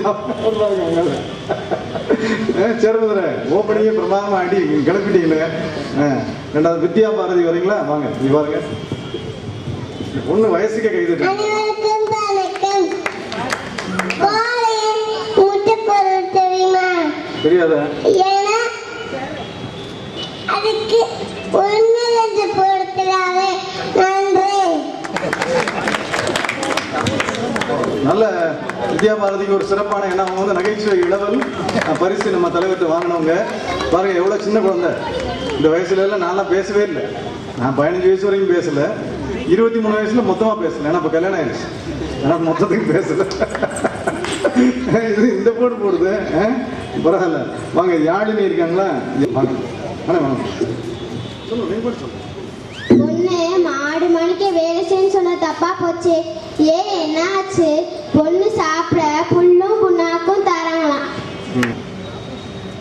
சேர்மதுரை ஓப்பனிங்கே பிரமாதமா அடி கிளப்பிட்டீங்களே. ரெண்டாவது வித்யா பாரதி வரீங்களா? வாங்க, நீ பாருங்க. ஒண்ணு வயசுக்கே கை தட்டு. தெரியாத அதுக்கு ஒன்று போடுறாங்க. நல்ல வித்யா பாரதிக்கு ஒரு சிறப்பான எண்ணம். அவங்க வந்து நகைச்சுவை இளவல் பரிசு நம்ம தலைவர்கிட்ட வாங்கினவங்க. பாருங்க எவ்வளவு சின்ன குழந்தை. இந்த வயசுல எல்லாம் நான்லாம் பேசவே இல்லை. நான் 15 வயசு வரைக்கும் பேசல. 23 வயசுல மொத்தமா பேசல. ஏன்னா இப்ப கல்யாணம் ஆயிடுச்சு. ஏன்னா மொத்தத்துக்கு பேசல. இந்த போடு போடுது. பரவாயில்ல. வாங்க, யாழினி இருக்காங்களா? வாங்க வாங்க சொல்லுங்க, நீங்க சொல்லு. பொண்ணு மாடு மணிக்கு வேலை செய்யன்னு சொன்ன தப்பா போச்சு. ஏன் என்ன ஆச்சு? பொண்ணு சாப்பிட புல்லும் புண்ணாக்கும் தராங்களாம்.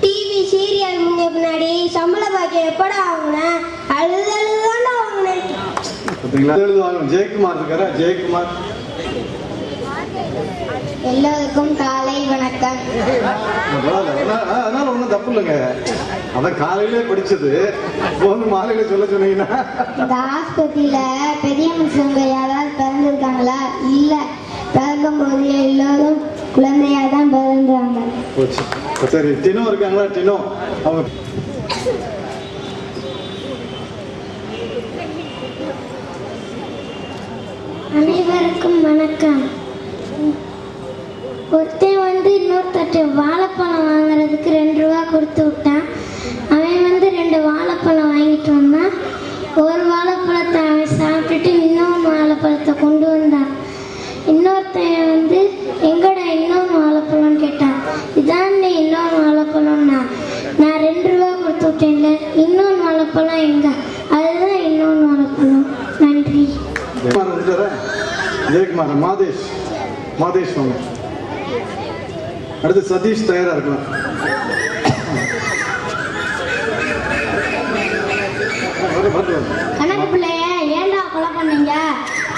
டிவி சீரியல் முன்னாடி சம்பள பாக்கியம் எப்படா வாங்கினேன்? அழுதாண்டா வாங்கினேன். ஜெயக்குமார் இருக்காரா? ஜெயக்குமார். எல்லோருக்கும் காலை வணக்கம். அதனால ஒண்ணும் தப்பு இல்லைங்க. அதான் காலையிலே படிச்சது மாலையில சொல்ல சொன்னீங்கன்னா. இந்த ஆஸ்பத்திரியில பெரிய மனுஷங்க யாராவது பிறந்திருக்காங்களா? இல்ல. எல்லோரும் குழந்தையா தான் பிறந்தாங்க. போச்சு. சரி, டினோ இருக்காங்களா? டினோ அவங்க அனைவருக்கும் வணக்கம். ஒருத்தன் வந்து இன்னொருத்தட்ட வாழைப்பழம் வாங்குறதுக்கு 2 ரூபா கொடுத்து விட்டான். அவன் வந்து 2 வாழைப்பழம் வாங்கிட்டு வந்தான். ஒரு வாழைப்பழத்தை அவன் சாப்பிட்டுட்டு இன்னொரு வாழைப்பழத்தை கொண்டு வந்தான். இன்னொருத்தன் வந்து எங்கடா இன்னொரு வாழைப்பழம்னு கேட்டான். இதான் இன்னொரு வாழைப்பழம்னா, நான் 2 ரூபா கொடுத்து விட்டேன்ல, இன்னொரு வாழைப்பழம் எங்க? அதுதான் இன்னொரு வாழைப்பழம். நன்றி. ஜெயக்குமார், மாதேஷ் வாங்க. அடுத்து சதீஷ் தயாரா இருக்கலாம். கணக்கு பிள்ளைய ஏன்டா கொலை பண்ணீங்க?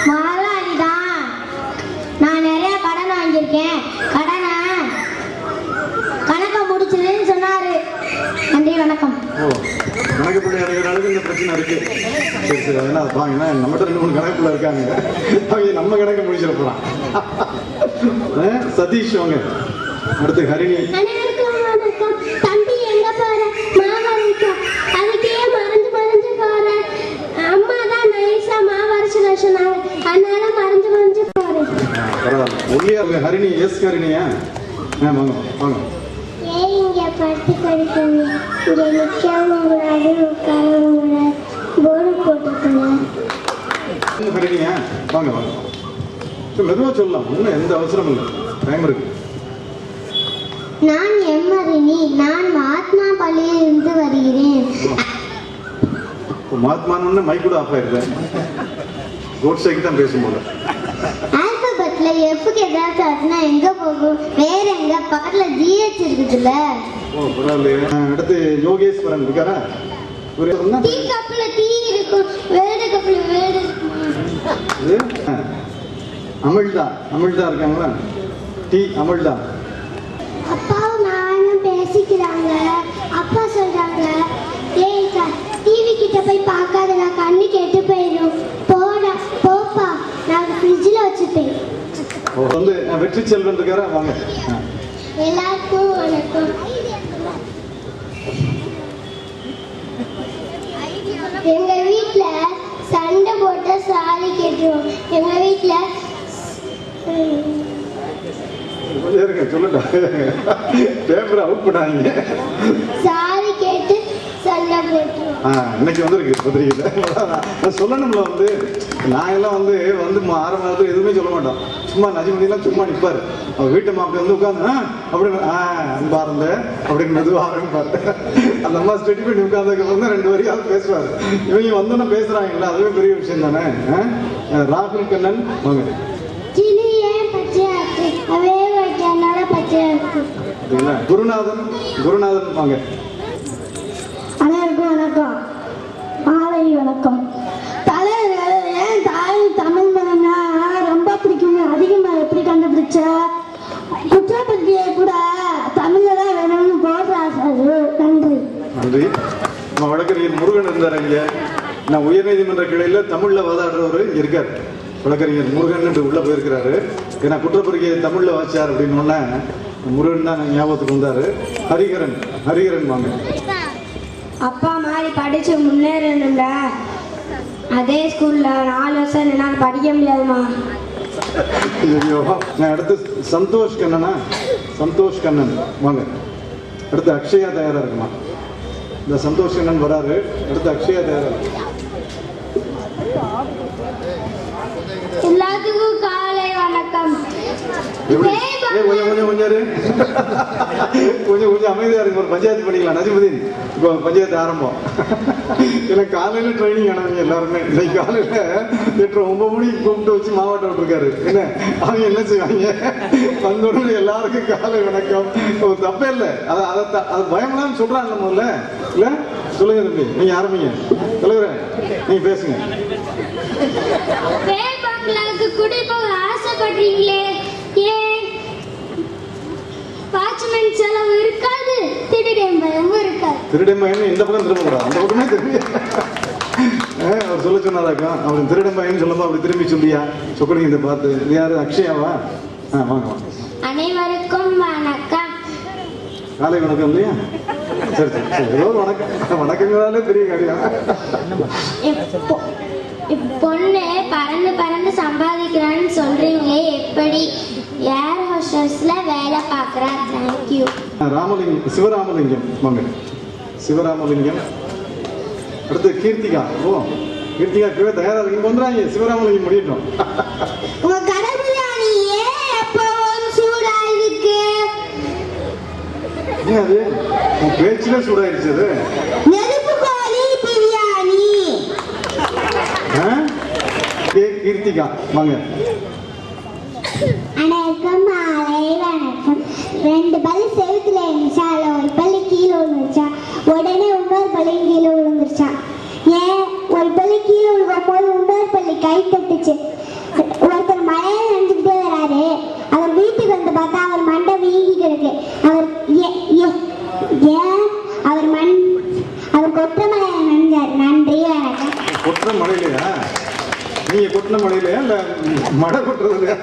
முதலாளிதான். நான் நிறைய கடன் வாங்கியிருக்கேன். கடனை கணக்கை முடிச்சதுன்னு சொன்னாரு. நன்றி, வணக்கம். ஓ, கணக்கு பிள்ளை அடைகிறாளுக்கு இந்த பிரச்சனை இருக்கு. சரி, அதெல்லாம் அது வாங்க. நம்மகிட்ட 2-3 கணக்கு பிள்ளை இருக்காங்க. அவங்க நம்ம கணக்கு முடிச்சிட போறான். சதீஷ் வாங்க. அடுத்து ஹரிணி. வணக்கம். தம்பி எங்க போற? மாவு இருக்கா? அதுக்கே மறைஞ்சு போற. அம்மா தான் நைஸா மாவு அரைச்சு சொன்னாங்க, அதனால மறைஞ்சு போறேன். பரவாயில்ல. ஒல்லியா இருக்கு ஹரிணி. எஸ் ஹரிணியா? வாங்க. ஏன் இங்க படுத்து படிக்கணும்? இங்க நிக்கவும் கூடாது, உட்காரவும் கூடாது, போர்டு போட்டுக்கணும். ஹரிணியா? வாங்க. மெதுவா சொல்லலாம், ஒன்றும் எந்த அவசரமும் இல்லை, டைம் இருக்கு. நான் எம்மரினி. நான் மகாத்மா பள்ளியிலிருந்து வருகிறேன். மகாத்மான்னு மைக் கூட ஆஃப் ஆயிருக்கேன். கோட்ஸைக்கு தான் பேசும்போது ஆல்பபெட்ல எஃப்க்கு ஏதாவது ஆச்சுன்னா எங்க போகும்? வேற எங்க? பக்கத்துல ஜிஹெச் இருக்குதுல்ல. ஓ, பரவாயில்லையே. அடுத்து யோகேஸ்வரன் இருக்காரா? டீ கப்ல டீ இருக்கும், வேடு கப்ல வேடு இருக்குமா? அமிழ்தா இருக்காங்களா? டீ அமிழ்தா. அப்பாவும் நானும் பேசிக்கிறாங்க. அப்பா சொல்றாங்க, ஏய் டிவி கிட்ட போய் பார்க்காதடா, கண்ணு கெட்டு போயிடும். போப்பா, நான் ஃப்ரிட்ஜில் வச்சுப்பேன். வந்து வெற்றி செல்வன் இருக்காரா? வாங்க. எல்லாருக்கும் வணக்கம். எங்க வீட்டுல சண்டை போட்ட சாலி கேட்டுருவோம். எங்க வீட்டுல சொல்லட்டா, பேப்பர் அவுட் பண்ணாங்க. சாலி கேட்டு சண்டை போட்டுருவோம். இன்னைக்கு வந்துருக்கு பத்திரிகையில். சொல்லணும்ல, வந்து நான் எல்லாம் வந்து ஆரம்பத்தில் எதுவுமே சொல்ல மாட்டோம். சும்மா நஜிமதியெல்லாம் சும்மா நிற்பாரு. அவர் வீட்டு மாப்பிள்ளை வந்து உட்காந்து அப்படின்னு அன்பா இருந்த அப்படின்னு மெதுவாக ஆரம்பிப்பாரு. அந்த அம்மா ஸ்டெடி பண்ணி உட்காந்துக்கு வந்து 2 வரையாவது பேசுவார். இவங்க வந்தோன்னா பேசுறாங்கல்ல, அதுவே பெரிய விஷயம் தானே. ராகுல் கண்ணன் வாங்க. குருநாதன் வாங்க. அனைவருக்கும் வணக்கம். மாலை வணக்கம். தலைவர் ஏன் தமிழ் மகனா ரொம்ப பிடிக்கும் அதிகமா எப்படி கண்டுபிடிச்ச? குற்றப்பத்திரிகை கூட தமிழ்ல தான் வேணும்னு போடுறாரு. நன்றி. நம்ம வழக்கறிஞர் முருகன் இருந்தார் இங்க. நான் உயர்நீதிமன்ற கிளையில தமிழ்ல வாதாடுறவர் இங்க இருக்காரு. வழக்கறிஞர் முருகன் உள்ள போயிருக்கிறாரு. ஏன்னா குற்றப்பத்திரிகை தமிழ்ல வாச்சார் அப்படின்னு முருகன் தான் ஞாபகத்துக்கு வந்தாரு. ஹரிகரன் வாங்க. அப்பா மாதிரி படிச்சு முன்னேறணும்ல. அதே ஸ்கூல்ல 4 வருஷம் என்னால படிக்க முடியாதுமா. அடுத்து சந்தோஷ் கண்ணன் வாங்க. அடுத்து அக்ஷயா தயாரா இருக்குமா? இந்த சந்தோஷ் கண்ணன் வராரு. அடுத்து அக்ஷயா தயாரா இருக்கு. எல்லாத்துக்கும் காலை வணக்கம். கொஞ்சம் அமைதியா இருக்கு. ஒரு பஞ்சாயத்து பண்ணிக்கலாம். நஜிமுதீன், இப்போ பஞ்சாயத்து ஆரம்பம். எனக்கு காலையில ட்ரைனிங் ஆனவங்க எல்லாருமே. இன்னைக்கு காலையில 8-9 மணிக்கு கூப்பிட்டு வச்சு மாவட்டம் விட்டுருக்காரு. என்ன அவங்க என்ன செய்வாங்க? வந்தோடனே எல்லாருக்கும் காலை வணக்கம். தப்பே இல்லை. அது பயம்லாம் சொல்றாங்க முதல்ல. இல்ல சொல்லுங்க தம்பி, நீங்க ஆரம்பிங்க. தலைவரே நீங்க பேசுங்க. குடி போக ஆசைப்படுறீங்களே, ஏன்? வாட்ச்மேன் செலவு இருக்காது, திருடன் பயமும் இருக்காது. திருடன் பயம் இந்த பக்கம் திரும்ப கூடாது, அந்த பக்கமே திரும்பி அவர் சொல்ல சொன்னாராக்கா. அவர் திருடன் பயம் சொல்லும்போது அப்படி திரும்பி சொல்லியா சொக்கடிங்க. இதை பார்த்து இது யாரு? அக்ஷயாவா? வாங்க வாங்க. அனைவருக்கும் வணக்கம். காலை வணக்கம் இல்லையா? சரி சரி சரி, ஏதோ ஒரு வணக்கம். வணக்கங்களாலே பெரிய காரியம். பொண்ணு பறந்து பறந்து சம்பாதிக்கிறான்னு சொல்றீங்களே, எப்படி? ஏர் ஹோஸ்டஸ்ல வேலை பார்க்குறா. தேங்க்யூ. ராமலிங்கம், சிவராமலிங்கம் வாங்க. சிவராமலிங்கம். அடுத்து கீர்த்திகா. ஓ கீர்த்திகா இப்பவே தயாரா இருக்கு. வந்துறாங்க, சிவராமலிங்கம் முடியட்டும். உங்க கடை பிரியாணி ஏன் எப்பவும் சூடா இருக்கு? ஏன் அது உன் பேச்சுல சூடாயிருச்சு அது? நெருப்பு கோழி பிரியாணி. கீர்த்திகா வாங்க. அனைவருக்கும் மாலை வணக்கம். 2 பல்லு செவுத்துல இருந்துச்சா, அதுல ஒரு பல்லு கீழே விழுந்துருச்சா, உடனே இன்னொரு பல்லு கீழே விழுந்துருச்சா. ஏன் ஒரு பல்லு கீழே விழுகும் போது இன்னொரு பல்லு கை தட்டுச்சு. ஒருத்தர் மழையில நினைச்சுக்கிட்டே வராரு. அவர் வீட்டுக்கு வந்து பார்த்தா அவர் மண்டை வீங்கி கிடக்கு. அவர் ஏன் அவர் கொற்ற மழையில நினைஞ்சாரு. நன்றி வணக்கம். கொற்ற மழையிலையா? நீங்க கொட்டின மழையிலையா இல்ல மழை கொட்டுறது இல்லையா?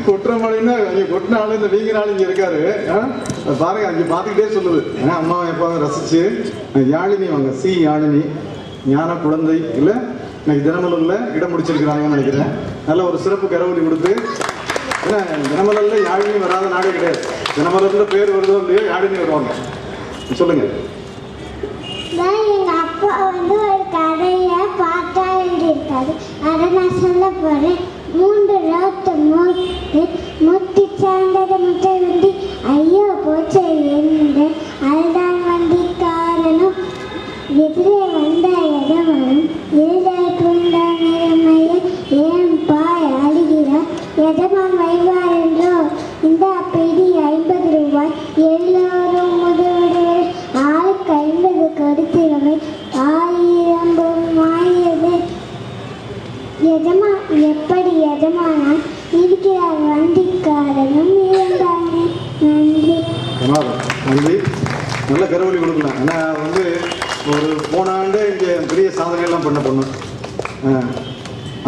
கொட்டுற மழைன்னா நீங்க கொட்டின ஆளு, இந்த வீங்கிற ஆளு இங்க இருக்காரு. பாருங்க அங்க பாத்துக்கிட்டே சொல்லுது. அம்மா எப்ப ரசிச்சு. யாழினி வாங்க. சி யாழினி, ஞான குழந்தை இல்ல, இன்னைக்கு தினமலர்ல இடம் முடிச்சிருக்கிறாங்கன்னு நினைக்கிறேன். நல்ல ஒரு சிறப்பு கரவொலி கொடுத்து. ஏன்னா தினமலர்ல யாழினி வராத நாடே கிடையாது. தினமலர்ல பேர் வருதோ இல்லையோ யாழினி வருவாங்க. சொல்லுங்க. எங்க அப்பா வந்து ஒரு கதைய பாட்டா எழுதியிருக்காரு. அதை நான் சொல்ல போறேன். 3 ரோட்டு முட்டி சார்ந்தது முட்டை வண்டி, ஐயோ போச்சே என்று அதுதான் வண்டி காரணம். எதிரே வந்த எதவனும் ஏன் பாய் அழுகிறார், எதமான் வைவார் என்றோ. இந்த பிடி 50 ரூபாய், எல்லோரும் முதல்வர் ஆளுக்கு 50 கொடுத்திருவை. 1000 மாறியது. எப்படி எஜமானான் இருக்கிறார், வண்டிக்காரனும் இருந்தாங்க. நன்றி. நன்றி. நல்ல கரவொலி கொடுக்கலாம். ஏன்னா வந்து ஒரு போன ஆண்டு இங்கே பெரிய சாதனை எல்லாம் பண்ண பொண்ணு.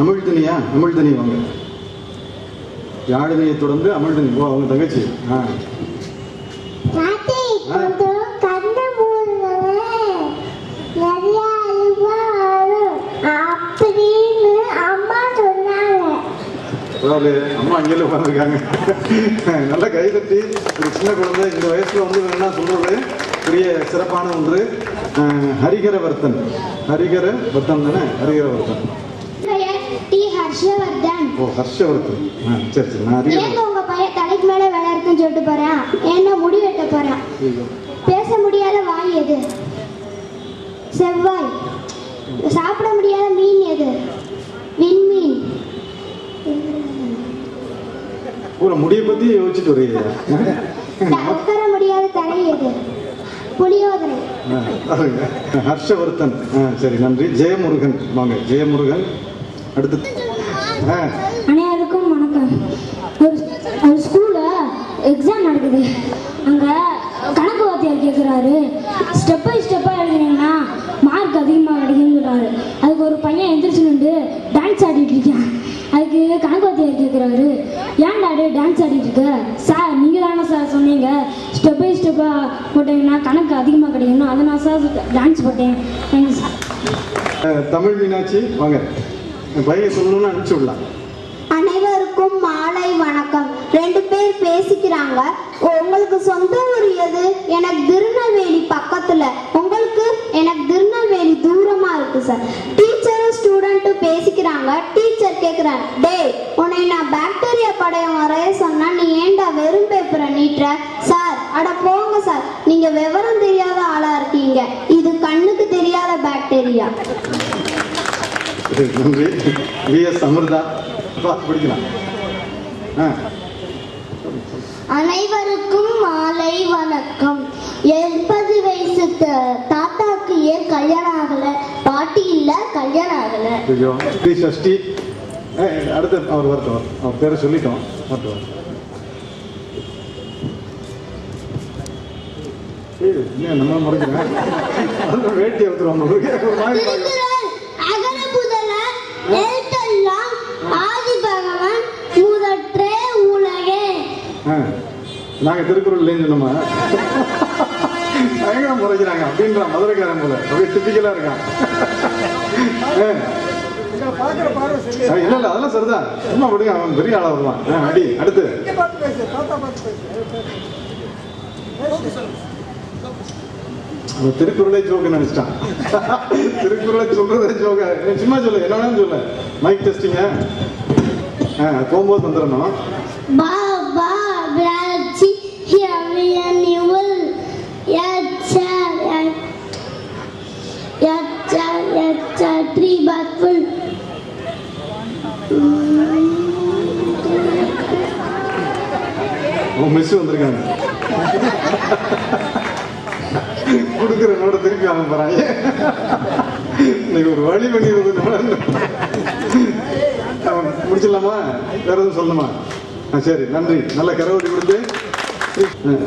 அமிழ்தனியா? அமிழ்தனி வாங்க. யாழினியை தொடர்ந்து அமிழ்தனி. ஓ அவங்க தங்கச்சி. அம்மா அங்கேயும் உட்காந்துருக்காங்க. நல்ல கைதட்டி. ஒரு சின்ன குழந்தை இந்த வயசுல வந்து வேணா சொல்றது பெரிய சிறப்பான ஒன்று. ஹரிகரவர்த்தன். ஹரிகரவர்த்தன் தானே? ஹரிகரவர்த்தன். ஹர்ஷவர்தன். ஓ ஹர்ஷவர்தன். சரி சரி. நான் ஹரிகரவர்தன். உங்க பையன் தலைக்கு மேல வேலை இருக்குன்னு சொல்லிட்டு போறேன். என்ன முடி வெட்ட போறேன். பேச முடியாத வாய் எது? செவ்வாய். சாப்பிட முடியாத மீன் எது? விண்மீன். ஒரு முடிய பத்தி யோசிச்சுட்டு வரீங்க. உட்கார முடியாத தலை எது? புலியோதரை. ஹர்ஷவர்தன். சரி நன்றி. ஜெயமுருகன் வாங்க. ஜெயமுருகன். அடுத்து அனைவருக்கும் வணக்கம். ஒரு ஸ்கூல்ல எக்ஸாம் நடக்குது. அங்க கணக்கு வாத்தியார் கேட்குறாரு, ஸ்டெப் பை ஸ்டெப்பாக எழுதினீங்கன்னா மார்க் அதிகமாக கிடைக்குன்னு சொல்கிறாரு. அதுக்கு ஒரு பையன் எந்திரிச்சு நின்று டான்ஸ் ஆடிட்டு இருக்கான். அதுக்கு கணக்கு வாத்தியார் கேட்குறாரு, ஏன்டா டான்ஸ் ஆடிட்டு இருக்க? சார் நீங்கள் தானே சார் சொன்னீங்க ஸ்டெப் பை ஸ்டெப்பாக போட்டீங்கன்னா கணக்கு அதிகமாக கிடைக்கும்னு, அதை நான் சார் டான்ஸ் போட்டேன். Thank you sir. தமிழ் மீனாட்சி வாங்க. பையன் சொல்லணும்னு அனுப்பிச்சு விடலாம். அனைவருக்கும் மாலை வணக்கம். 2 பேர் பேசிக்கிறாங்க. உங்களுக்கு சொந்த ஊர் எது? எனக்கு திருநெல்வேலி பக்கத்துல. உங்களுக்கு? எனக்கு திருநெல்வேலி தூரமா இருக்கு சார். டீச்சரும் ஸ்டூடெண்ட்டும் பேசிக்கிறாங்க. டீச்சர் கேட்குறாங்க, டேய் உன்னை நான் பாக்டீரியா படம் வரைய சொன்னா நீ ஏன்டா வெறும் பேப்பரை நீட்டுற? சார் அட போங்க சார், நீங்க விவரம் தெரியாத ஆளா இருக்கீங்க. இது கண்ணுக்கு தெரியாத பாக்டீரியா. நன்றி. விஎஸ் அமிர்தா படிக்கலாம். அனைவருக்கும் மாலை வணக்கம். 80 வயசு தாத்தாக்கு ஏன் கல்யாணம் ஆகல? பாட்டி இல்ல, கல்யாணம் ஆகல. சஷ்டி. அடுத்து அவர் வரட்டும். அவர் பேரை சொல்லிட்டோம். நம்ம மறக்கிறேன். வேட்டி எடுத்துருவாங்க. ஆதி பகவான் முதற்றே நாங்கள் திருக்குறள் இல்லைன்னு சொன்னோமா? பயங்கரம் முறைக்கிறாங்க அப்படின்றான் மதுரைக்காரன் போல. அப்படியே டிப்பிக்கலாக இருக்கான். இல்ல இல்ல அதெல்லாம் சரிதான். சும்மா விடுங்க, அவன் பெரிய ஆளா வருவான். அடி அடுத்து திருக்குறளை ஜோக்கு நினைச்சிட்டான். திருக்குறளை சொல்றதே ஜோக்க. சும்மா சொல்லு, என்ன வேணாலும் சொல்லு. மைக் டெஸ்டிங்க போகும்போது வந்துடணும். பாபா பிராச்சி ஹியமியனிவல் யாச்சார் யாச்சார் யாச்சார் ட்ரீ பாத்ஃபுல். மிஸ் வந்திருக்காங்க. கொடுக்குற நோட திருப்பி வாங்க போறாங்க. இன்னைக்கு ஒரு வழி பண்ணிடுறது. முடிச்சிடலாமா? வேற எதுவும் சொல்லணுமா? சரி, நன்றி. நல்ல கரவடி கொடுத்து.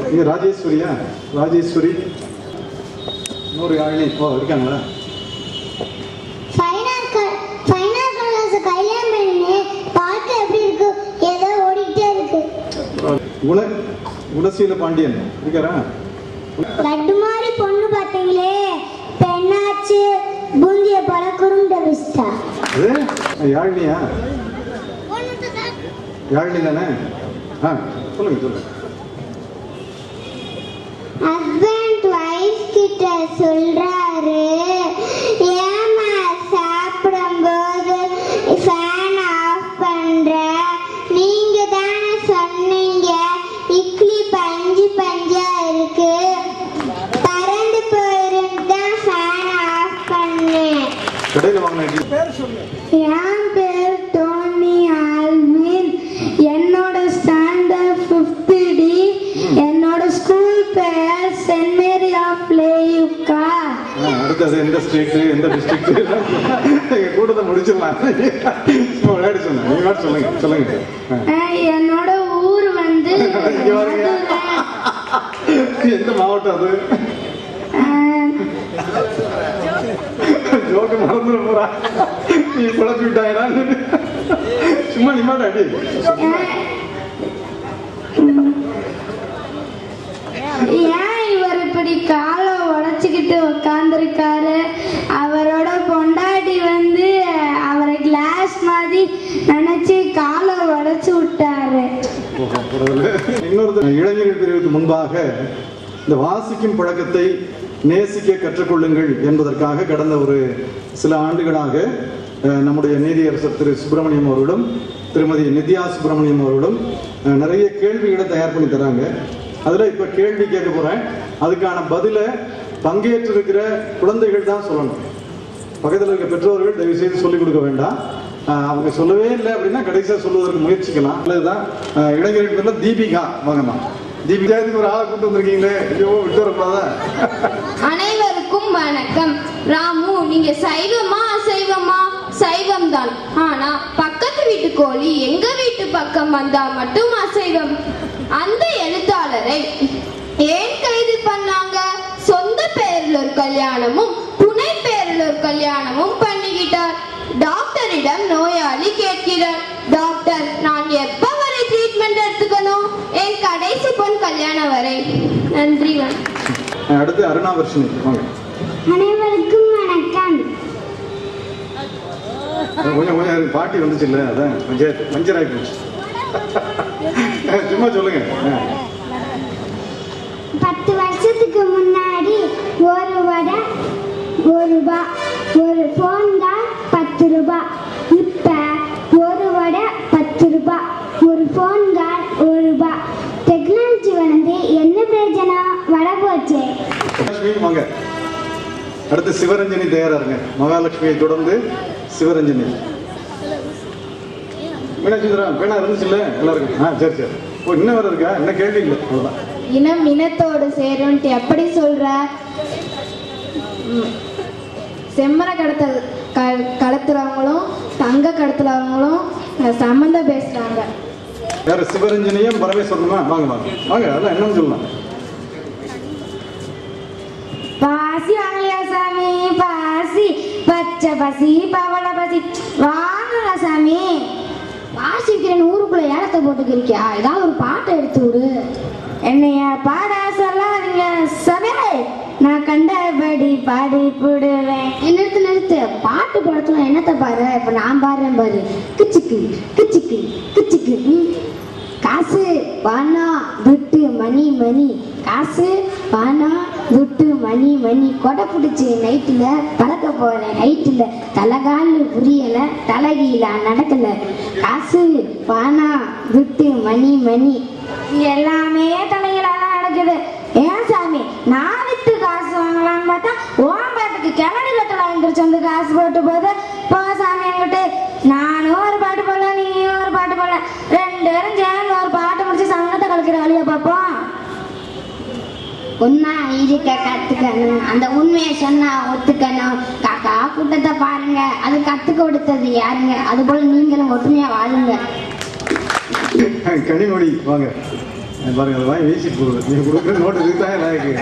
நீங்க ராஜேஸ்வரியா? ராஜேஸ்வரி இன்னொரு யாழினி இருக்காங்களா? குணசீல பாண்டியன் இருக்காரா? லட்டு மாதிரி பொண்ணு பார்த்தீங்களே, பெண்ணாச்சு பூந்திய பல குறுண்ட விஸ்டா. யாழினியா? யாழினி தானே? சொல்லுங்க சொல்லுங்க. ஹஸ்பண்ட் வைஃப் கிட்ட சொல்றாரு, ஏமா சாப்பிடும்போது ஃபேன் ஆஃப் பண்ற? நீங்க தானே சொன்னீங்க இட்லி பஞ்சு பஞ்சா இருக்கு, கரண்ட் போயிருந்தா ஃபேன் ஆஃப் பண்ணேன். கடையில் வாங்கின என் பேர் டோனி ஆல்வின். என்னோட ஸ்டாண்டர்ட் 50D. என்னோட ஸ்கூல் பேர் சென்ட் மேரி ஆஃப் லேயுக்கா. அடுத்தது எந்த ஸ்டேட் எந்த டிஸ்ட்ரிக்ட் கூட்டத்தை முடிச்சிடலாம். விளையாடி சொன்னேன். நீங்க சொல்லுங்க சொல்லுங்க. என்னோட ஊர் வந்து எந்த மாவட்டம் அது? ஜோக்கு மறந்துட போறா. நீ குழப்பி விட்டாயடா. சும்மா நிமாட்டா அடி. ஏன் இவர் இப்படி காலை உடைச்சுக்கிட்டு உக்காந்துருக்காரு? அவரோட பொண்டாட்டி வந்து அவரை கிளாஸ் மாதிரி நினைச்சு காலை உடைச்சு விட்டாரு. இன்னொரு இளைஞர்கள் பிரிவுக்கு முன்பாக இந்த வாசிக்கும் பழக்கத்தை நேசிக்க கற்றுக்கொள்ளுங்கள் என்பதற்காக கடந்த ஒரு சில ஆண்டுகளாக நம்முடைய நீதியரசர் திரு சுப்பிரமணியம் அவர்களும் திருமதி நித்யா சுப்பிரமணியம் அவர்களும் நிறைய கேள்விகளை தயார் பண்ணி தராங்க. அதில் இப்போ கேள்வி கேட்க போகிறேன். அதுக்கான பதிலை பங்கேற்றிருக்கிற குழந்தைகள் தான் சொல்லணும். பக்கத்தில் இருக்க பெற்றோர்கள் தயவு செய்து சொல்லிக் கொடுக்க வேண்டாம். அவங்க சொல்லவே இல்லை அப்படின்னா கடைசியாக சொல்வதற்கு முயற்சிக்கலாம். அதுதான் இளைஞர்கள் பேரில் தீபிகா வாங்கலாம். தீபிகா, இதுக்கு ஒரு ஆளை கூட்டு வந்திருக்கீங்களே, ஐயோ விட்டு வரக்கூடாதா? அனைவருக்கும் வணக்கம். ராமு, நீங்க சைவமா அசைவமா? சைவம் தான். ஆனா பக்கத்து வீட்டு கோழி எங்க வீட்டு பக்கம் வந்தா மட்டும் அசைவம். அந்த எழுத்தாளரை ஏன் கைது பண்ணாங்க? சொந்த பேரில் ஒரு கல்யாணமும் துணை பேரில் ஒரு கல்யாணமும் பண்ணிக்கிட்டார். டாக்டரிடம் நோயாளி கேட்கிறார், டாக்டர் நான் எப்ப வரை ட்ரீட்மெண்ட் எடுத்துக்கணும்? என் கடைசி பொன் கல்யாணம் வரை. நன்றி. அடுத்து அருணாவர்ஷினி வாங்க. அனைவருக்கும் வணக்கம். கொஞ்சம் கொஞ்சம் பாட்டி வந்துச்சு இல்லை, அதான் மஞ்சராய் போச்சு. சும்மா சொல்லுங்க. 10 வருஷத்துக்கு முன்னாடி ஒரு வடை 1 ரூபாய், ஒரு போன் தான் 10 ரூபாய். இப்ப ஒரு வடை 10 ரூபாய், ஒரு போன் தான் 1 ரூபாய். டெக்னாலஜி வந்து என்ன பிரயோஜனம்? வடை போச்சு. வாங்க. அடுத்து சிவரஞ்சனி தயாரா இருங்க. மகாலட்சுமியை தொடர்ந்து சிவரஞ்சனி. மீனாட்சிந்திரா பேனா இருந்துச்சு இல்ல எல்லாருக்கும்? சரி சரி. இன்னும் வர இருக்கா? என்ன கேள்வி இல்லை, அவ்வளவுதான். இனம் இனத்தோடு சேரும்ட்டு எப்படி சொல்ற? செம்மர கடத்துறவங்களும் தங்க கடத்துறவங்களும் சம்பந்தம் பேசுறாங்க. வேற சிவரஞ்சனியும் பரமேஸ்வரனுமா? வாங்க வாங்க வாங்க. அதெல்லாம் என்னன்னு சொல்லலாம். பாசி வாங்கலையா சாமி? பாசி பச்சை பசி பவள பசி வாங்கல சாமி. பாசி விற்கிறேன்னு ஊருக்குள்ள ஏலத்தை போட்டுக்கிறியா? ஏதாவது ஒரு பாட்டை எடுத்து விடு. என்னைய பாட சொல்லாதீங்க சபையே, நான் கண்டபடி பாடி போடுவேன். நிறுத்து பாட்டு படத்துல என்னத்த பாரு, இப்ப நான் பாடுறேன் பாரு. கிச்சுக்கு கிச்சுக்கு கிச்சுக்கு காசு பணம் துட்டு மணி மணி, காசு பணம் துட்டு மணி மணி, கொடை பிடிச்சி நைட்டுல பறக்க போறேன் நைட்டுல, தலைகால் புரியல தலைகீழ நடக்கல, காசு பணம் துட்டு மணி மணி. இங்க எல்லாமே தலைகளாக நடக்குது. ஏன் சாமி, நான் விட்டு காசு வாங்கலாம்னு பார்த்தா ஓம் பாட்டுக்கு கிணறு கட்டலாம் எந்திரிச்சு வந்து காசு போட்டு போது. போ சாமி என்கிட்ட, நானும் ஒரு பாட்டு போடல நீயும் ஒரு பாட்டு போடல, 2 பேரும் சேர்ந்து ஒரு பாட்டு முடிச்சு சங்கத்தை கலக்கிற வழியை பார்ப்போம். உண்மை இருக்க கத்துக்கணும், அந்த உண்மையை சொன்னா ஒத்துக்கணும். காக்கா கூட்டத்தை பாருங்க, அது கத்து கொடுத்தது யாருங்க? அது போல நீங்களும் ஒற்றுமையா வாழுங்க. கனிமொழி வாங்க பாருங்க, அதை வாங்கி வீசிட்டு போகுது. நீங்க கொடுக்குற நோட்டு இதுதான் எனக்கு.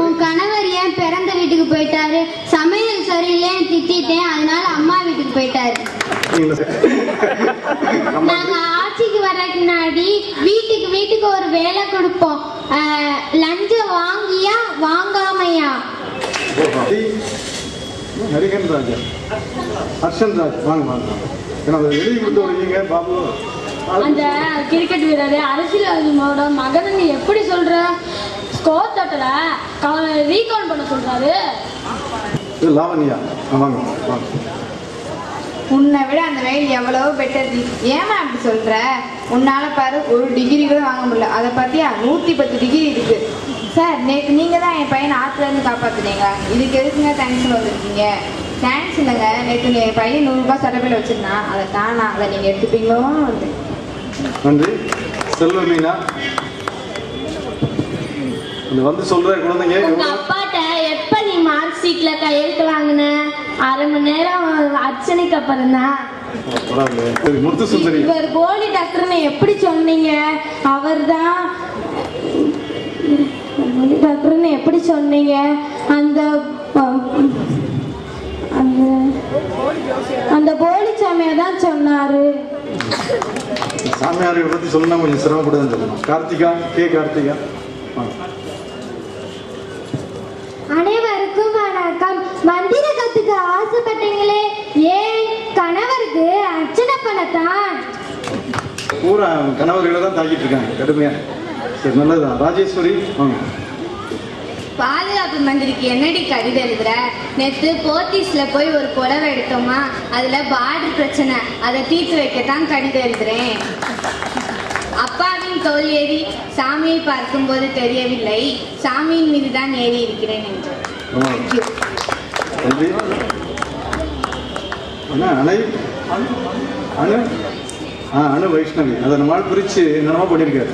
உன் கணவர் ஏன் பிறந்த வீட்டுக்கு போயிட்டாரு? சமையல் சரியில்லைன்னு திட்டிட்டேன், அதனால அம்மா வீட்டுக்கு போயிட்டாரு. நாங்க ஆட்சிக்கு வர்றதுக்கு முன்னாடி வீட்டுக்கு ஒரு வேலை கொடுப்போம். லஞ்சம் வாங்கியா வாங்காமையா? ஹரிகன் ராஜா, ஹர்ஷன் ராஜ் வாங்க வாங்க. ஏன்னா எழுதி கொடுத்து வருவீங்க பாபு. அந்த கிரிக்கெட் வீரர் அரசியல்வாதியோட மகன் நீ எப்படி சொல்ற? ஸ்கோர் தட்டல ரீகவுண்ட் பண்ண சொல்றாரு. லாவண்யா வாங்க வாங்க. உன்னை விட அந்த வெயில் எவ்வளவு பெட்டர். ஏமா அப்படி சொல்ற? உன்னால பாரு ஒரு டிகிரி கூட வாங்க முடியல. அதை பார்த்தியா 110 டிகிரி இருக்கு. சார், நேற்று நீங்கள் தான் என் பையனை ஆற்றுலேருந்து காப்பாற்றுனீங்க. இதுக்கு எதுக்குங்க தேங்க்ஸ்னு வந்திருக்கீங்க? தேங்க்ஸ் இல்லைங்க, நேற்று என் பையன் 100 ரூபாய் சட்டப்பையில் வச்சுருந்தான், அதை காணா. அதை நீங்கள் எடுத்துப்பீங்களோன்னு வந்து. நன்றி. செல்வ மீனா வந்து சொல்ற குழந்தைங்க. உங்க அப்பாட்ட எப்ப நீ மார்க் ஷீட்ல கையெழுத்து வாங்கின? 1/2 மணி நேரம் அர்ச்சனைக்கு அப்புறம் தான். முத்து சுந்தரி, இவர் போலி டாக்டர்னு எப்படி சொன்னீங்க? அவர் தான் போலி டாக்டர்னு எப்படி சொன்னீங்க? அந்த அந்த போலி சாமியை தான் சொன்னாரு. சாமியாரை பத்தி சொல்லணும், கொஞ்சம் சிரமப்பட்டு சொல்லணும். கார்த்திகா, கார்த்திகா. அனைவருக்கும் வணக்கம். மந்திர கத்துக்க ஆசைப்பட்டீங்களே, ஏன்? கணவருக்கு அர்ச்சனை பண்ணத்தான். பூரா கணவர்களை தான் தாக்கிட்டு இருக்காங்க கடுமையா. சரி, நல்லதுதான். ராஜேஸ்வரி வாங்க. பாதுகாப்பு மந்திரிக்கு என்னடி கடிதம் எழுதுற? நேற்று போத்தீஸ்ல போய் ஒரு புடவை எடுத்தோமா, அதுல பார்டர் பிரச்சனை, அதை தீர்த்து வைக்கத்தான் கடிதம் எழுதுறேன். அப்பாவின் தோல் ஏறி சாமியை பார்க்கும்போது தெரியவில்லை, சாமியின் மீது தான் ஏறி இருக்கிறேன் என்று. நன்றி. அணு வைஷ்ணவி, அதை நம்மளால் பிரிச்சு என்னமா பண்ணிருக்காரு.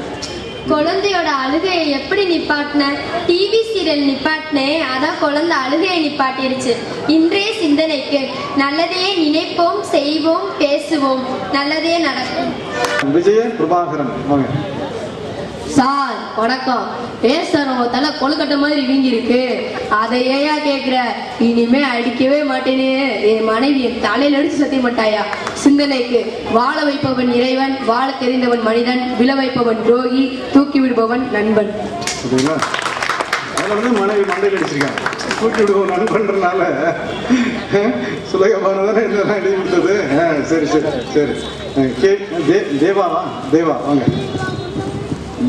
குழந்தையோட அழுகையை எப்படி நிப்பாட்டின? டிவி சீரியல் நிப்பாட்டினேன், அதான் குழந்தை அழுகையை நிப்பாட்டிருச்சு. இன்றைய சிந்தனைக்கு நல்லதையே நினைப்போம், செய்வோம், பேசுவோம், நல்லதே நடக்கும். விஜய பிரபாகரன் வாங்க. சார் வணக்கம். சார் உங்க தலை கொழுக்கட்டை மாதிரி வீங்கி இருக்கு, அதை ஏயா கேக்குற? இனிமே அடிக்கவே மாட்டேன்னு என் மனைவி என் தலையில அடிச்சு சத்திய மாட்டாயா? சிந்தனைக்கு வாழ வைப்பவன் இறைவன், வாழ தெரிந்தவன் மனிதன், விழ வைப்பவன் துரோகி, தூக்கி விடுபவன் நண்பன். மனைவி மண்டையில் அடிச்சிருக்காங்க. தூக்கி விடுவோம் நண்பன்றனால சுலகமானதானே இதெல்லாம் எழுதி கொடுத்தது. சரி சரி சரி. தேவாவா? தேவா வாங்க.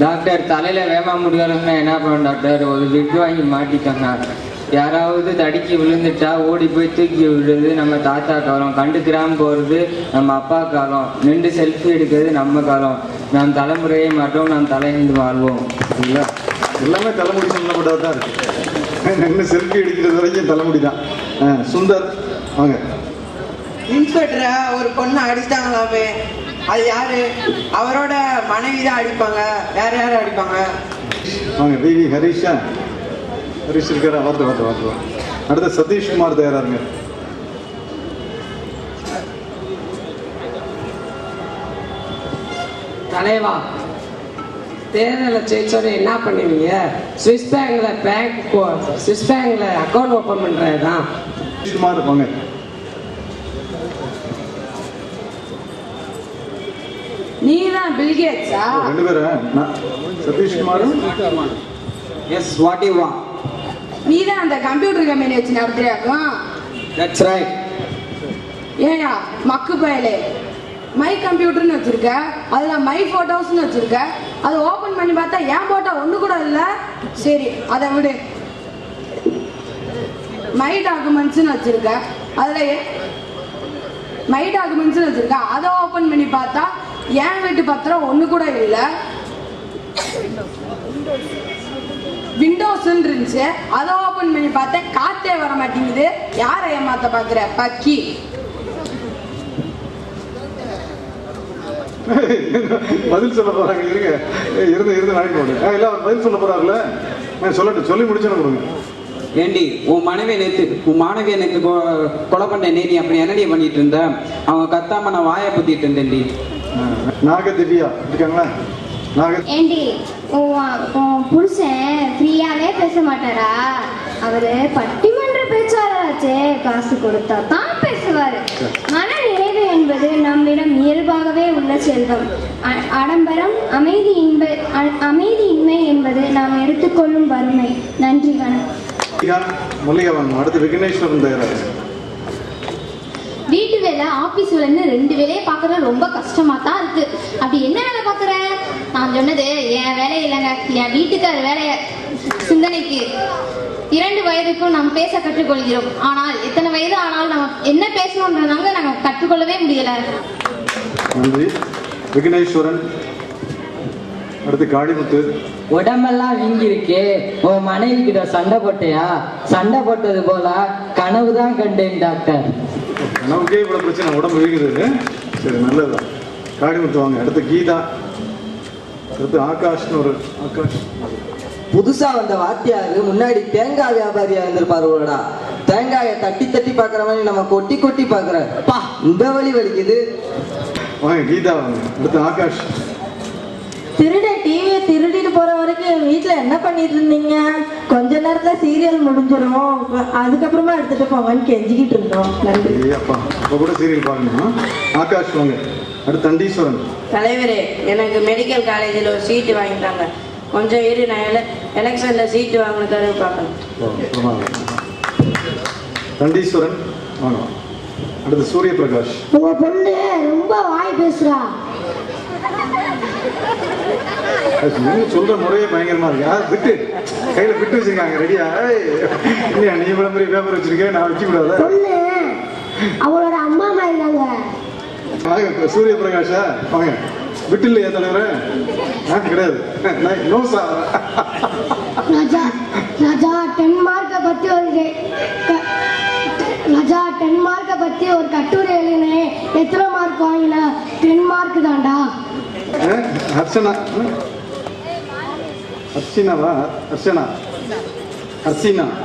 டாக்டர், தலையில வேமா முடியலன்னா என்ன பண்ண டாக்டர்? ஒரு விட்டு வாங்கி மாட்டிட்டாங்க. யாராவது தடிக்கி விழுந்துட்டா ஓடி போய் தூக்கி விடுறது நம்ம தாத்தா காலம், கண்டுக்கிறாம போறது நம்ம அப்பா காலம், நின்று செல்ஃபி எடுக்கிறது நம்ம காலம். நாம் தலைமுறையை மாற்றோம், நாம் தலையிருந்து வாழ்வோம். இல்லை, எல்லாமே தலைமுடி சம்மந்தப்பட்டதாக தான் இருக்கு. நின்று செல்ஃபி எடுக்கிறது வரைக்கும் தலைமுடி தான். சுந்தர் வாங்க. இன்ஸ்பெக்டரை ஒரு பொண்ணு அடிச்சிட்டாங்களாமே, அது யாரு? அவரோட மனைவி தான் அடிப்பாங்க, வேற யாரும் அடிப்பாங்க? வாங்க. விவி ஹரிஷா, ஹரிஷ் இருக்காரா? வார்த்தை. அடுத்த சதீஷ்குமார் தயாராருங்க. தலைவா, தேர்தலை ஜெயிச்சோட என்ன பண்ணுவீங்க? ஸ்விஸ் பேங்க்ல அக்கௌண்ட் ஓபன் பண்றதுதான். சதீஷ்குமார் வாங்க. நீ தான் பில்கேட்ஸா? ரெண்டு பேரும் சதீஷ்குமாரும். Yes, what you want? நீ தான் அந்த கம்ப்யூட்டர் கம்பெனி வச்சு நடத்துறியாக்கும்? That's right. ஏயா மக்கு பயலே, மை கம்ப்யூட்டர்னு வச்சிருக்க, அதுல மை போட்டோஸ்னு வச்சிருக்க. அதை ஓபன் பண்ணி பார்த்தா என் போட்டோ ஒண்ணு கூட இல்ல. சரி அதை விடு. மை டாக்குமெண்ட்ஸ்னு வச்சிருக்க, அதுல மை டாக்குமெண்ட்ஸ்னு வச்சிருக்க. அதை ஓபன் பண்ணி பார்த்தா என் வீட்டு பத்திரம் ஒண்ணு கூட இல்ல. விண்டோஸ் இருந்துச்சு, அதை ஓபன் பண்ணி பார்த்தேன் காத்தே வர மாட்டேங்குது. யாரை ஏமாத்த பாக்குற பக்கி? பதில் சொல்ல போறாங்க. இருங்க, இருந்து நாளைக்கு போடு. இல்ல அவர் பதில் சொல்ல போறாருல, சொல்லட்டும், சொல்லி முடிச்சுன்னு கொடுங்க. ஏண்டி, உன் மாணவியை நேற்று கொலை பண்ண நீ அப்படி என்னடி பண்ணிட்டு இருந்த? அவங்க கத்தாம நான் வாயை பத்திட்டு இருந்தேன்டி. நாக திவ்யா இருக்காங்களா? ஏண்டி உன் புருஷன் ஃப்ரீயாவே பேச மாட்டாரா? அவரு பட்டிமன்ற பேச்சாளராச்சே, காசு கொடுத்தா தான் பேசுவாரு. மன நிறைவு என்பது நம்மிடம் இயல்பாகவே உள்ள செல்வம். ஆடம்பரம் அமைதியின்மை என்பது நாம் எடுத்துக்கொள்ளும் வறுமை. நன்றி, வணக்கம். மல்லிகாவன். அடுத்து விக்னேஸ்வரன் தயாராக. வீட்டு வேலை ஆபீஸ் வேலைன்னு 2 வேலையை பார்க்கறது ரொம்ப கஷ்டமா தான் இருக்கு. அப்படி என்ன வேலை பார்க்குற? நான் சொன்னது என் வேலை இல்லைங்க, என் வீட்டுக்கார வேலைய. சிந்தனைக்கு 2 வயதுக்கும் நாம் பேச கற்றுக்கொள்கிறோம். ஆனால் எத்தனை வயது ஆனாலும் நம்ம என்ன பேசணும்ன்றதாங்க நாங்கள் கற்றுக்கொள்ளவே முடியல. நன்றி விக்னேஸ்வரன். அடுத்து காளிமுத்து. உடம்பெல்லாம் வீங்கி இருக்கே, உன் மனைவி கிட்ட சண்டை போட்டியா? சண்டை போட்டது போல கனவுதான் கண்டேன் டாக்டர். நமக்கே இவ்வளவு பிரச்சனை, உடம்பு வீங்குது. சரி, நல்லதுதான். காளிமுத்து வாங்க. அடுத்து கீதா. அடுத்து ஆகாஷ்னு ஒரு ஆகாஷ். புதுசா வந்த வாத்தியாரு முன்னாடி தேங்காய் வியாபாரியா இருந்திருப்பாருடா. தேங்காயை தட்டி தட்டி பாக்குற மாதிரி நம்ம கொட்டி கொட்டி பாக்குறேன். பா, இந்த வழி வலிக்குது. வாங்க கீதா வாங்க. அடுத்து ஆகாஷ். திருட டிவியை திருடிட்டு போற வரைக்கும் என் வீட்டுல என்ன பண்ணிட்டு இருந்தீங்க? கொஞ்ச நேரத்துல சீரியல் முடிஞ்சிடும், அதுக்கப்புறமா எடுத்துட்டு போங்கன்னு கெஞ்சிக்கிட்டு இருந்தோம். நன்றி. அப்பா அப்ப கூட சீரியல் பாருங்க. ஆகாஷ் வாங்க. அடுத்து தண்டீஸ்வரன். தலைவரே, எனக்கு மெடிக்கல் காலேஜில் ஒரு சீட்டு வாங்கிட்டாங்க. கொஞ்சம் இரு, நான் எலெக்ஷன்ல சீட்டு வாங்கினதாக பார்க்கணும். தண்டீஸ்வரன் வாங்க. அடுத்து சூரிய பிரகாஷ். உங்க பொண்ணு ரொம்ப வாய் பேசுறா. சொல்ற முறையே பயங்கரமா இருக்கு. யார் விட்டு கையில விட்டு வச்சிருக்காங்க ரெடியா? இல்லையா, நீ இவ்வளவு பெரிய பேப்பர் வச்சிருக்கேன், நான் வச்சு கூடாது. பொண்ணு அவளோட அம்மா மாதிரி தாங்க. வாங்க சூரிய பிரகாஷா வாங்க. விட்டு இல்லையா தலைவர? கிடையாது. ராஜா 10 மார்க்கை பத்தி ஒரு கட்டுரை எழுதினேன். எத்தனை மார்க் வாங்கின? 10 மார்க் தான்டா. ஹர்ஷினா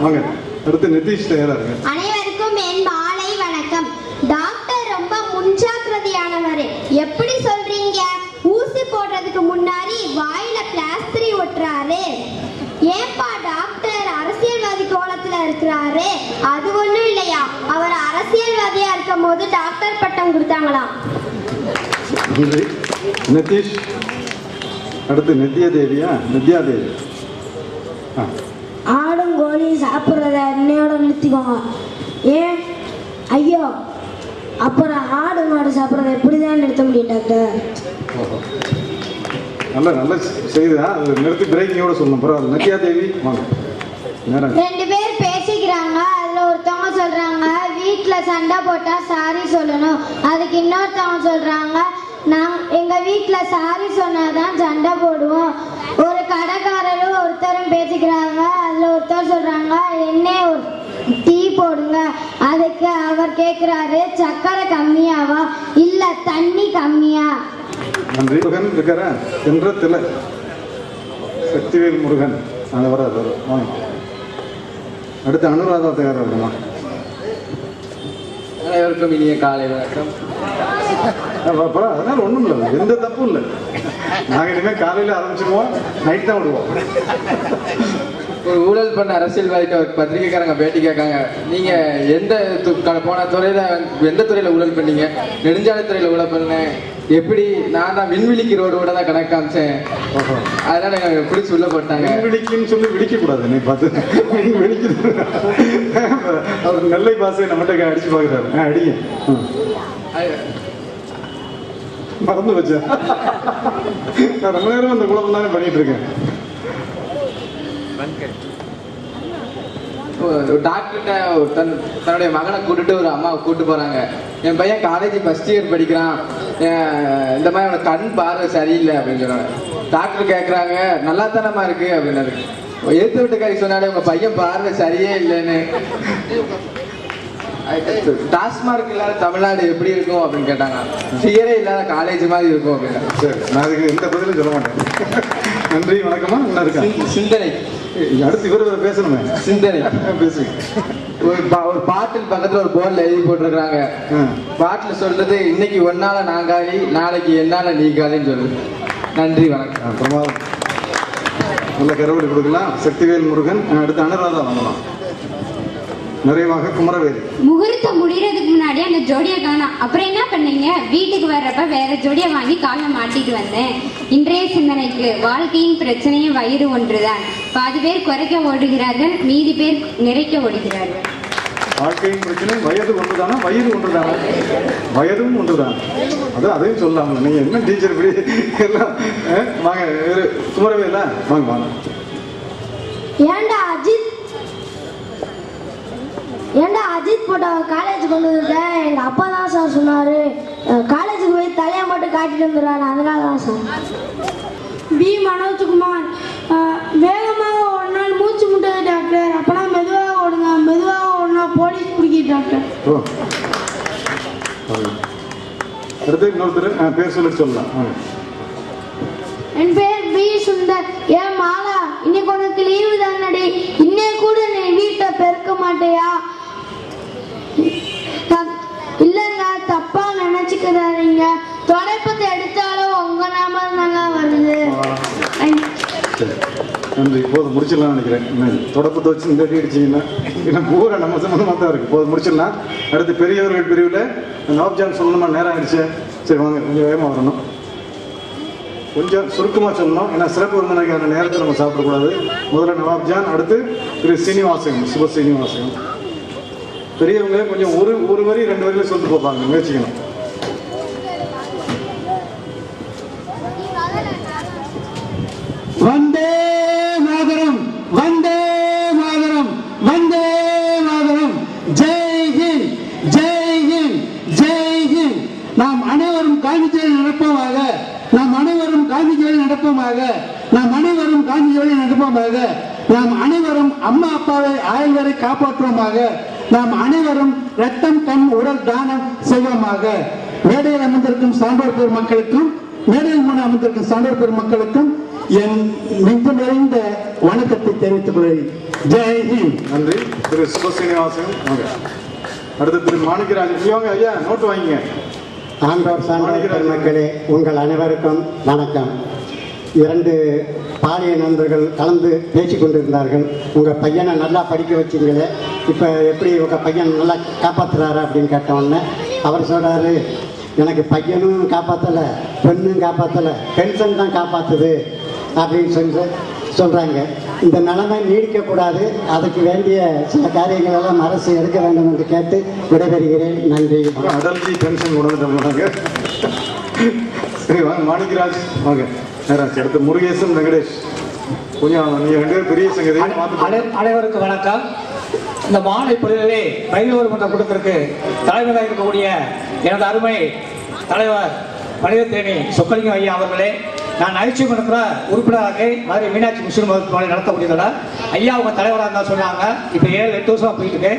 வாங்க. அடுத்து நிதிஷ் தயாரா இருக்கு. அனைவருக்கும் என் மாலை வணக்கம். டாக்டர் ரொம்ப முன்ஜாக்கிரதையானவர். எப்படி சொல்றீங்க? ஊசி போடுறதுக்கு முன்னாடி வாயில பிளாஸ்டரி ஒட்டுறாரு. ஏன்பா டாக்டர் அரசியல்வாதி கோலத்துல இருக்கிறாரு? அது ஒண்ணும் இல்லையா, அவர் அரசியல்வாதியா இருக்கும் போது டாக்டர் பட்டம் கொடுத்தாங்களாம். நிதிஷ். அடுத்து நித்யா தேவியா? நித்யா தேவி. ஆடும் கோழி சாப்பிட்றத இன்னையோட நிறுத்திக்கோங்க. ஏன் ஐயோ, அப்புறம் ஆடு மாடு சாப்பிட்றத எப்படிதான் நிறுத்த முடியும் டாக்டர்? நல்ல செய்தா, நிறுத்தி பிரேக்கிங்கோட சொல்லணும். பரவாயில்ல. நித்யா தேவி வாங்க. 2 பேர் பேசிக்கிறாங்க. அதுல ஒருத்தவங்க சொல்றாங்க வீட்டுல சண்டை போட்டா சாரி சொல்லணும். அதுக்கு இன்னொருத்தவங்க சொல்றாங்க எங்க வீட்டுல சாரி சொன்னாதான் சண்டை போடுவோம். ஒரு கடைக்காரரும் ஒருத்தரும் பேசிக்கிறாங்க. அதுல ஒருத்தர் சொல்றாங்க என்ன ஒரு டீ போடுங்க. அதுக்கு அவர் கேக்குறாரு சக்கரை கம்மியாவா இல்ல தண்ணி கம்மியா? நன்றி. முருகன் இருக்காரா? சென்றத்தில சக்திவேல் முருகன் அது வராது. அடுத்து அனுராதா தயாரா இருக்குமா? அனைவருக்கும் இனிய காலை வணக்கம். அதனால ஒண்ணும் இல்லை, எந்த தப்பும் இல்லை. நாங்கள் இனிமேல் காலையில் ஆரம்பிச்சிருவோம், நைட் தான் விடுவோம். ஒரு ஊழல் பண்ண அரசியல்வாதிக்கு ஒரு பத்திரிகைக்காரங்க பேட்டி கேட்காங்க, நீங்க போன துறையில எந்த துறையில ஊழல் பண்ணீங்க? நெடுஞ்சாலைத்துறையில ஊழல் பண்ணேன். எப்படி? நான் தான் விண்வெளிக்கு ரோடோட தான் கணக்கு காமிச்சேன். அதனால எனக்கு பிடிச்சி உள்ள போட்டாங்க. விண்வெளிக்குன்னு சொல்லி விழிக்க கூடாது. நீ பார்த்து விழிக்கு அவர் நெல்லை பாசை நம்மகிட்ட அடிச்சு பார்க்குறாரு. அடிங்க மறந்து வச்சேன். நான் ரொம்ப நேரம் அந்த குழப்பம் தானே பண்ணிட்டு இருக்கேன். டாக்டர்கிட்ட தன்னுடைய மகனை கூட்டிட்டு ஒரு அம்மாவை கூட்டு போறாங்க. என் பையன் காலேஜ் ஃபர்ஸ்ட் இயர் படிக்கிறான், இந்த மாதிரி அவனோட கண் பார்வை சரியில்லை அப்படின்னு சொன்னாங்க. டாக்டர் கேட்குறாங்க, நல்லா தானமா இருக்கு அப்படின்னாரு. எடுத்து விட்டுக்காரி சொன்னாலே உங்க பையன் பார்வை சரியே இல்லைன்னு. டாஸ்மார்க் இல்லாத தமிழ்நாடு எப்படி இருக்கும் அப்படின்னு கேட்டாங்க. ஃபியரே இல்லாத காலேஜ் மாதிரி இருக்கும் அப்படின்னா. சரி, நான் அதுக்கு எந்த பதிலும் சொல்ல மாட்டேன். நன்றி, வணக்கமா. என்ன இருக்கா? சிந்தனை. அடுத்து இவரு பேசணுமே. சிந்தனை பேசுங்க. ஒரு பாட்டில் பக்கத்துல ஒரு போர்டில் எழுதி போட்டிருக்கிறாங்க. பாட்டில் சொல்றது, இன்னைக்கு ஒன்னால நான் காலி, நாளைக்கு என்னால நீ காலின்னு சொல்லுது. நன்றி, வணக்கம். பிரமாதம். நல்ல கருவடி கொடுக்கலாம். சக்திவேல் முருகன். அடுத்து அனுராதா வாங்கலாம். நிறைவாக குமரவேல். முகூர்த்தம் முடியறதுக்கு முன்னாடி அந்த ஜோடியை காணோம். அப்புறம் என்ன பண்ணீங்க? வீட்டுக்கு வர்றப்ப வேற ஜோடியை வாங்கி காலில் மாட்டிட்டு வந்தேன். இன்றைய சிந்தனைக்கு, வாழ்க்கையின் பிரச்சனையும் வயிறு ஒன்றுதான். பாதி பேர் குறைக்க ஓடுகிறார்கள், மீதி பேர் நிறைக்க ஓடுகிறார்கள். வாழ்க்கையின் பிரச்சனை வயது ஒன்றுதானா, வயிறு ஒன்றுதானா? வயதும் ஒன்றுதான். அதையும் சொல்லலாம். நீங்க என்ன டீச்சர் இப்படி எல்லாம் வாங்க. குமரவேலா வாங்க வாங்க. ஏண்டா அஜித் போட்டோ காலேஜ் கொண்டு வந்தேன். எங்க அப்பா தான் சார் சொன்னாரு, காலேஜுக்கு போய் தலையை மட்டும் காட்டிட்டு வந்துடுறாரு, அதனால தான் சார். பி மனோஜ்குமார், வேகமாக ஓடினால் மூச்சு முட்டது டாக்டர். அப்பனா மெதுவாக ஓடுங்க, மெதுவாக ஓடினா போலீஸ் பிடிக்கிது டாக்டர். அடுத்து இன்னொருத்தர் பேர் சொல்லிட்டு சொல்லலாம். என் பேர் பி சுந்தர். ஏன் மாலா, இன்னைக்கு உனக்கு லீவு தானடி, இன்னே கூட நீ வீட்டை பெருக்க மாட்டியா? இல்லைங்க, தப்பா நினைச்சுக்கிறாருங்க. தொலைப்பத்தை எடுத்தாலும் உங்க நாம தாங்க வருது. நன்றி. போதும், முடிச்சிடலாம் நினைக்கிறேன். தொடப்பத்தை வச்சு இந்த அடி அடிச்சிங்கன்னா ஏன்னா பூரா நம்ம சம்மந்தமாக தான் இருக்குது. போதும், முடிச்சிடலாம். அடுத்து பெரியவர்கள் பிரிவில் நவாப்ஜான் சொல்லணுமா? நேரம் ஆயிடுச்சு. சரி வாங்க, கொஞ்சம் வேகமாக வரணும். கொஞ்சம் சுருக்கமாக சொல்லணும். ஏன்னா சிறப்பு விருந்தினருக்கான நேரத்தை நம்ம சாப்பிடக்கூடாது. முதல்ல நவாப்ஜான், அடுத்து திரு சீனிவாசகம், சுப சீனிவாசகம். பெரியவங்க கொஞ்சம் ஒரு வரி 2 வரியில சொல்லிட்டு போப்பாங்க, முயற்சிக்கணும். வந்தே மாதரம், வந்தே மாதரம், வந்தே மாதரம். ஜெய் ஹிந்த், ஜெய் ஹிந்த், ஜெய் ஹிந்த். நாம் அனைவரும் காந்திஜியில் நடப்போமாக, நாம் அனைவரும் காந்திஜியில் நடப்போமாக, நாம் அனைவரும் காந்திஜியில் நடப்போமாக, நாம் அனைவரும் அம்மா அப்பாவை ஆயுள் வரை காப்பாற்றுவோமாக, நாம் அனைவரும் ரத்தம் கண் உடல் தானம் செய்வோமாக. மேடையில் அமர்ந்திருக்கும் சான்றோர் பெருமக்களுக்கும், மேடையில் முன் அமர்ந்திருக்கும் சான்றோர் பெருமக்களுக்கும் என் நெஞ்சு நிறைந்த வணக்கத்தை தெரிவித்துக் கொள்கிறேன். ஜெய் ஹிந்த். நன்றி. திரு சுப சீனிவாசகம். அடுத்து திரு மாணிக்கராஜன். இவங்க ஐயா நோட்டு வாங்கிங்க. ஆண்டோர் சான்றோர் பெருமக்களே, உங்கள் அனைவருக்கும் வணக்கம். 2 பாலிய நண்பர்கள் கலந்து பேசிக் கொண்டிருந்தார்கள். உங்கள் பையனை நல்லா படிக்க வச்சிங்களே, இப்போ எப்படி உங்கள் பையன் நல்லா காப்பாற்றுறாரு அப்படின்னு கேட்டோன்னே அவர் சொல்கிறாரு, எனக்கு பையனும் காப்பாற்றலை, பெண்ணும் காப்பாற்றலை, பென்ஷன் தான் காப்பாற்றுது அப்படின்னு சொல்கிறாங்க. இந்த நிலைமை நீடிக்கக்கூடாது. அதுக்கு வேண்டிய சில காரியங்கள் எல்லாம் அரசு எடுக்க வேண்டும் என்று கேட்டு விடைபெறுகிறேன். நன்றி. அடல்ஜி பென்ஷன் கொண்டு சரி வாங்க மாணிக்கராஜ் வாங்க. அடுத்து முருகேசன், வெங்கடேஷ். கொஞ்சம் நீங்க 2 பேரும் பெரிய சங்கதி. அனைவருக்கும் வணக்கம். இந்த மாலை பொழுதிலே ரயில்வே மன்ற கூட்டத்திற்கு தலைமையாக இருக்கக்கூடிய எனது அருமை தலைவர் மனிதத்தேனி சொக்கலிங்கம் ஐயா அவர்களே, நான் நகைச்சுவை மன்ற உறுப்பினராக மதுரை மீனாட்சி முஸ்லிம் மருத்துவமனை நடத்தக்கூடியதில் ஐயா அவங்க தலைவராக இருந்தால் சொன்னாங்க. இப்போ 7-8 வருஷமாக போயிட்டு இருக்கு.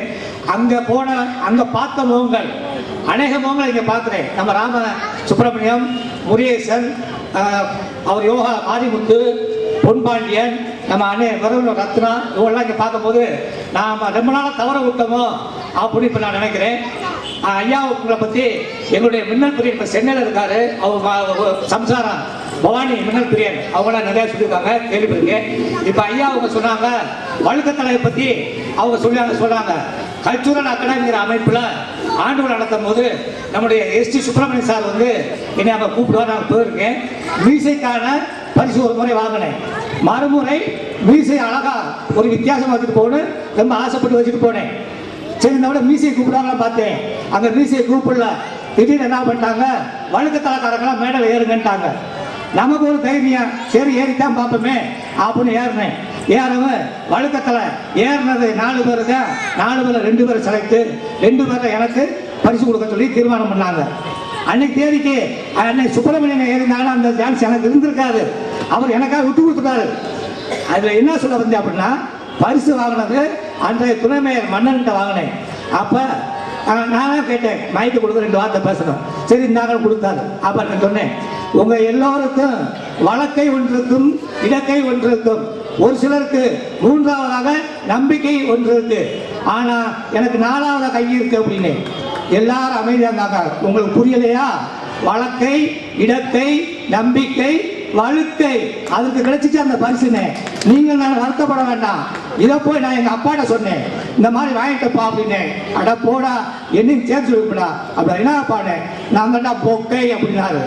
அங்கே பார்த்த முகங்கள், அநேக முகங்கள் இங்கே பார்க்குறேன். நம்ம ராம சுப்பிரமணியம், முருகேசன், அவர் யோகா ஆதிமுத்து, பொன்பாண்டியன், நம்ம அண்ணன் வரவு ரத்னா, இவங்கெல்லாம் இங்கே பார்க்கும்போது நாம் ரொம்ப நாளாக தவற விட்டோமோ அப்படின்னு இப்போ நான் நினைக்கிறேன். ஐயா உங்களை பற்றி எங்களுடைய மின்னல் பிரிவு இப்போ சென்னையில் இருக்காரு. அவங்க சம்சாரம் பவானி மின்னல் பிரியன் அவங்களாம் நிறைய சொல்லியிருக்காங்க, கேள்விப்பட்டிருக்கேன். இப்போ ஐயா அவங்க சொன்னாங்க வழுக்கத்தலையை பற்றி அவங்க சொன்னாங்க. கல்ச்சுரல் அகாடமிங்கிற அமைப்பில் ஆண்டு விழா நடத்தும் போது நம்முடைய எஸ்டி சுப்பிரமணியன் சார் வந்து என்னை அவங்க கூப்பிடுவார். நான் போயிருக்கேன். மீசைக்கான பரிசு ஒரு முறை வாங்கினேன். மறுமுறை மீசை அழகா ஒரு வித்தியாசம் வச்சுட்டு போகணும் ரொம்ப ஆசைப்பட்டு வச்சுட்டு போனேன். சரி, இந்த விட மீசையை கூப்பிடுவாங்கன்னு பார்த்தேன். அந்த மீசையை கூப்பிடல. திடீர்னு என்ன பண்ணிட்டாங்க, வழுக்கத்தலைக்காரங்களாம் மேடையில் ஏறுங்கன்ட்டாங்க. நமக்கு ஒரு தைரியம், சரி ஏறித்தான் பார்ப்போமே அப்படின்னு ஏறினேன். ஏறவன் வழுக்கத்தலை ஏறினது 4 பேர் தான். 4 பேர் 2 பேரை செலக்ட், 2 பேரை எனக்கு பரிசு கொடுக்க சொல்லி தீர்மானம் பண்ணாங்க. அன்னைக்கு தேதிக்கு அன்னைக்கு சுப்பிரமணியன் ஏறினாலும் அந்த சான்ஸ் எனக்கு இருந்திருக்காது. அவர் எனக்காக விட்டு கொடுத்துட்டாரு. அதில் என்ன சொல்ல வந்தேன் அப்படின்னா, பரிசு வாங்கினது அன்றைய துணை மேயர் மன்னன்கிட்ட வாங்கினேன். அப்போ நானே கேட்டேன், மைக்கு கொடுக்க 2 வார்த்தை பேசணும். சரி இந்தாங்க கொடுத்தாரு. அப்போ நான் சொன்னேன், உங்க எல்லோருக்கும் வழக்கை ஒன்றுக்கும் இடக்கை ஒன்றுக்கும், ஒரு சிலருக்கு 3ஆவதாக நம்பிக்கை ஒன்று இருக்கு, ஆனா எனக்கு 4ஆவது கை இருக்கு அப்படின்னு. எல்லாரும் அமைதியாக இருந்தாங்க. உங்களுக்கு புரியலையா? வழக்கை, இடக்கை, நம்பிக்கை, வழுக்கை, அதுக்கு கிடைச்சிச்சு அந்த பரிசுன்னு. நீங்கள் நான் வருத்தப்பட வேண்டாம். இதை போய் நான் எங்க அப்பாட்ட சொன்னேன், இந்த மாதிரி வாங்கிட்டப்பா அப்படின்னு. அட போடா, என்னையும் சேர்த்து வைப்படா. அப்படி என்ன அப்பானே, நான் தான்டா பொக்கை அப்படின்னாரு.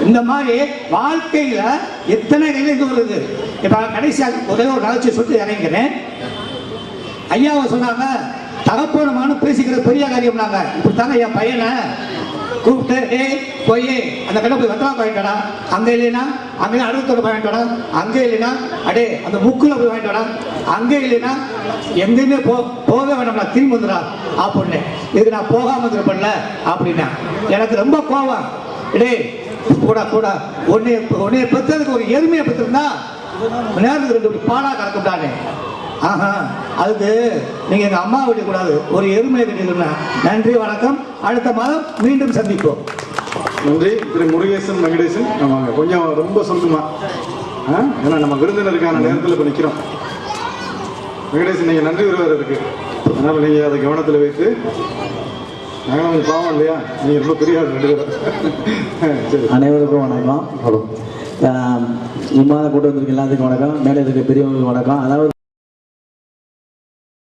இந்த மாதிரி வாழ்க்கையில எத்தனை நிலைகள் வருது. இப்ப கடைசியாக ஒரே ஒரு நகைச்சுவை சொல்லிட்டு இறங்கிறேன். ஐயாவை சொன்னாங்க, தகப்பனமான பேசிக்கிற பெரிய காரியம்னாங்க. இப்படித்தாங்க என் பையனை கூப்பிட்டு, போய் அந்த கடை போய் வெத்தலை வாங்கிட்டோடா, அங்கே இல்லைன்னா அங்கே அடுத்த வாங்கிட்டோடா, அங்கே இல்லைன்னா அடே அந்த முக்கில் போய் வாங்கிட்டோடா, அங்கே இல்லைன்னா எங்கேயுமே போக வேண்டாம்டா, திரும்பி வந்துடா அப்படின்னு. இதுக்கு நான் போகாம வந்துருப்பேன்ல அப்படின்னா எனக்கு ரொம்ப கோவம். இடே கூட கூட உன்னைய பெற்றதுக்கு ஒரு எருமையை பெற்றிருந்தா நேரத்துக்கு 2 பாலா கறக்கும்டானே. ஆஹா, அதுக்கு நீங்க எங்க அம்மா விடக்கூடாது, ஒரு எருமையை கட்டிக்கணும். நன்றி, வணக்கம். அடுத்த மாதம் மீண்டும் சந்திப்போம். நன்றி திரு முருகேசன் வெங்கடேசன். நம்ம கொஞ்சம் ரொம்ப சொல்லுமா, ஏன்னா நம்ம விருந்தினருக்கான நேரத்தில் இப்போ நிற்கிறோம். வெங்கடேசன், நீங்கள் நன்றி உறவர் இருக்கு, அதனால் நீங்கள் அதை கவனத்தில் வைத்து, நாங்களும் கொஞ்சம் பாவம் இல்லையா, நீங்கள் ரொம்ப பெரிய ஆள் 2 பேரும். சரி, அனைவருக்கும் வணக்கம். இம்மாத கூட்டம் வந்திருக்கு எல்லாத்துக்கும் வணக்கம். மேலே இருக்க பெரியவங்களுக்கு வணக்கம். அதாவது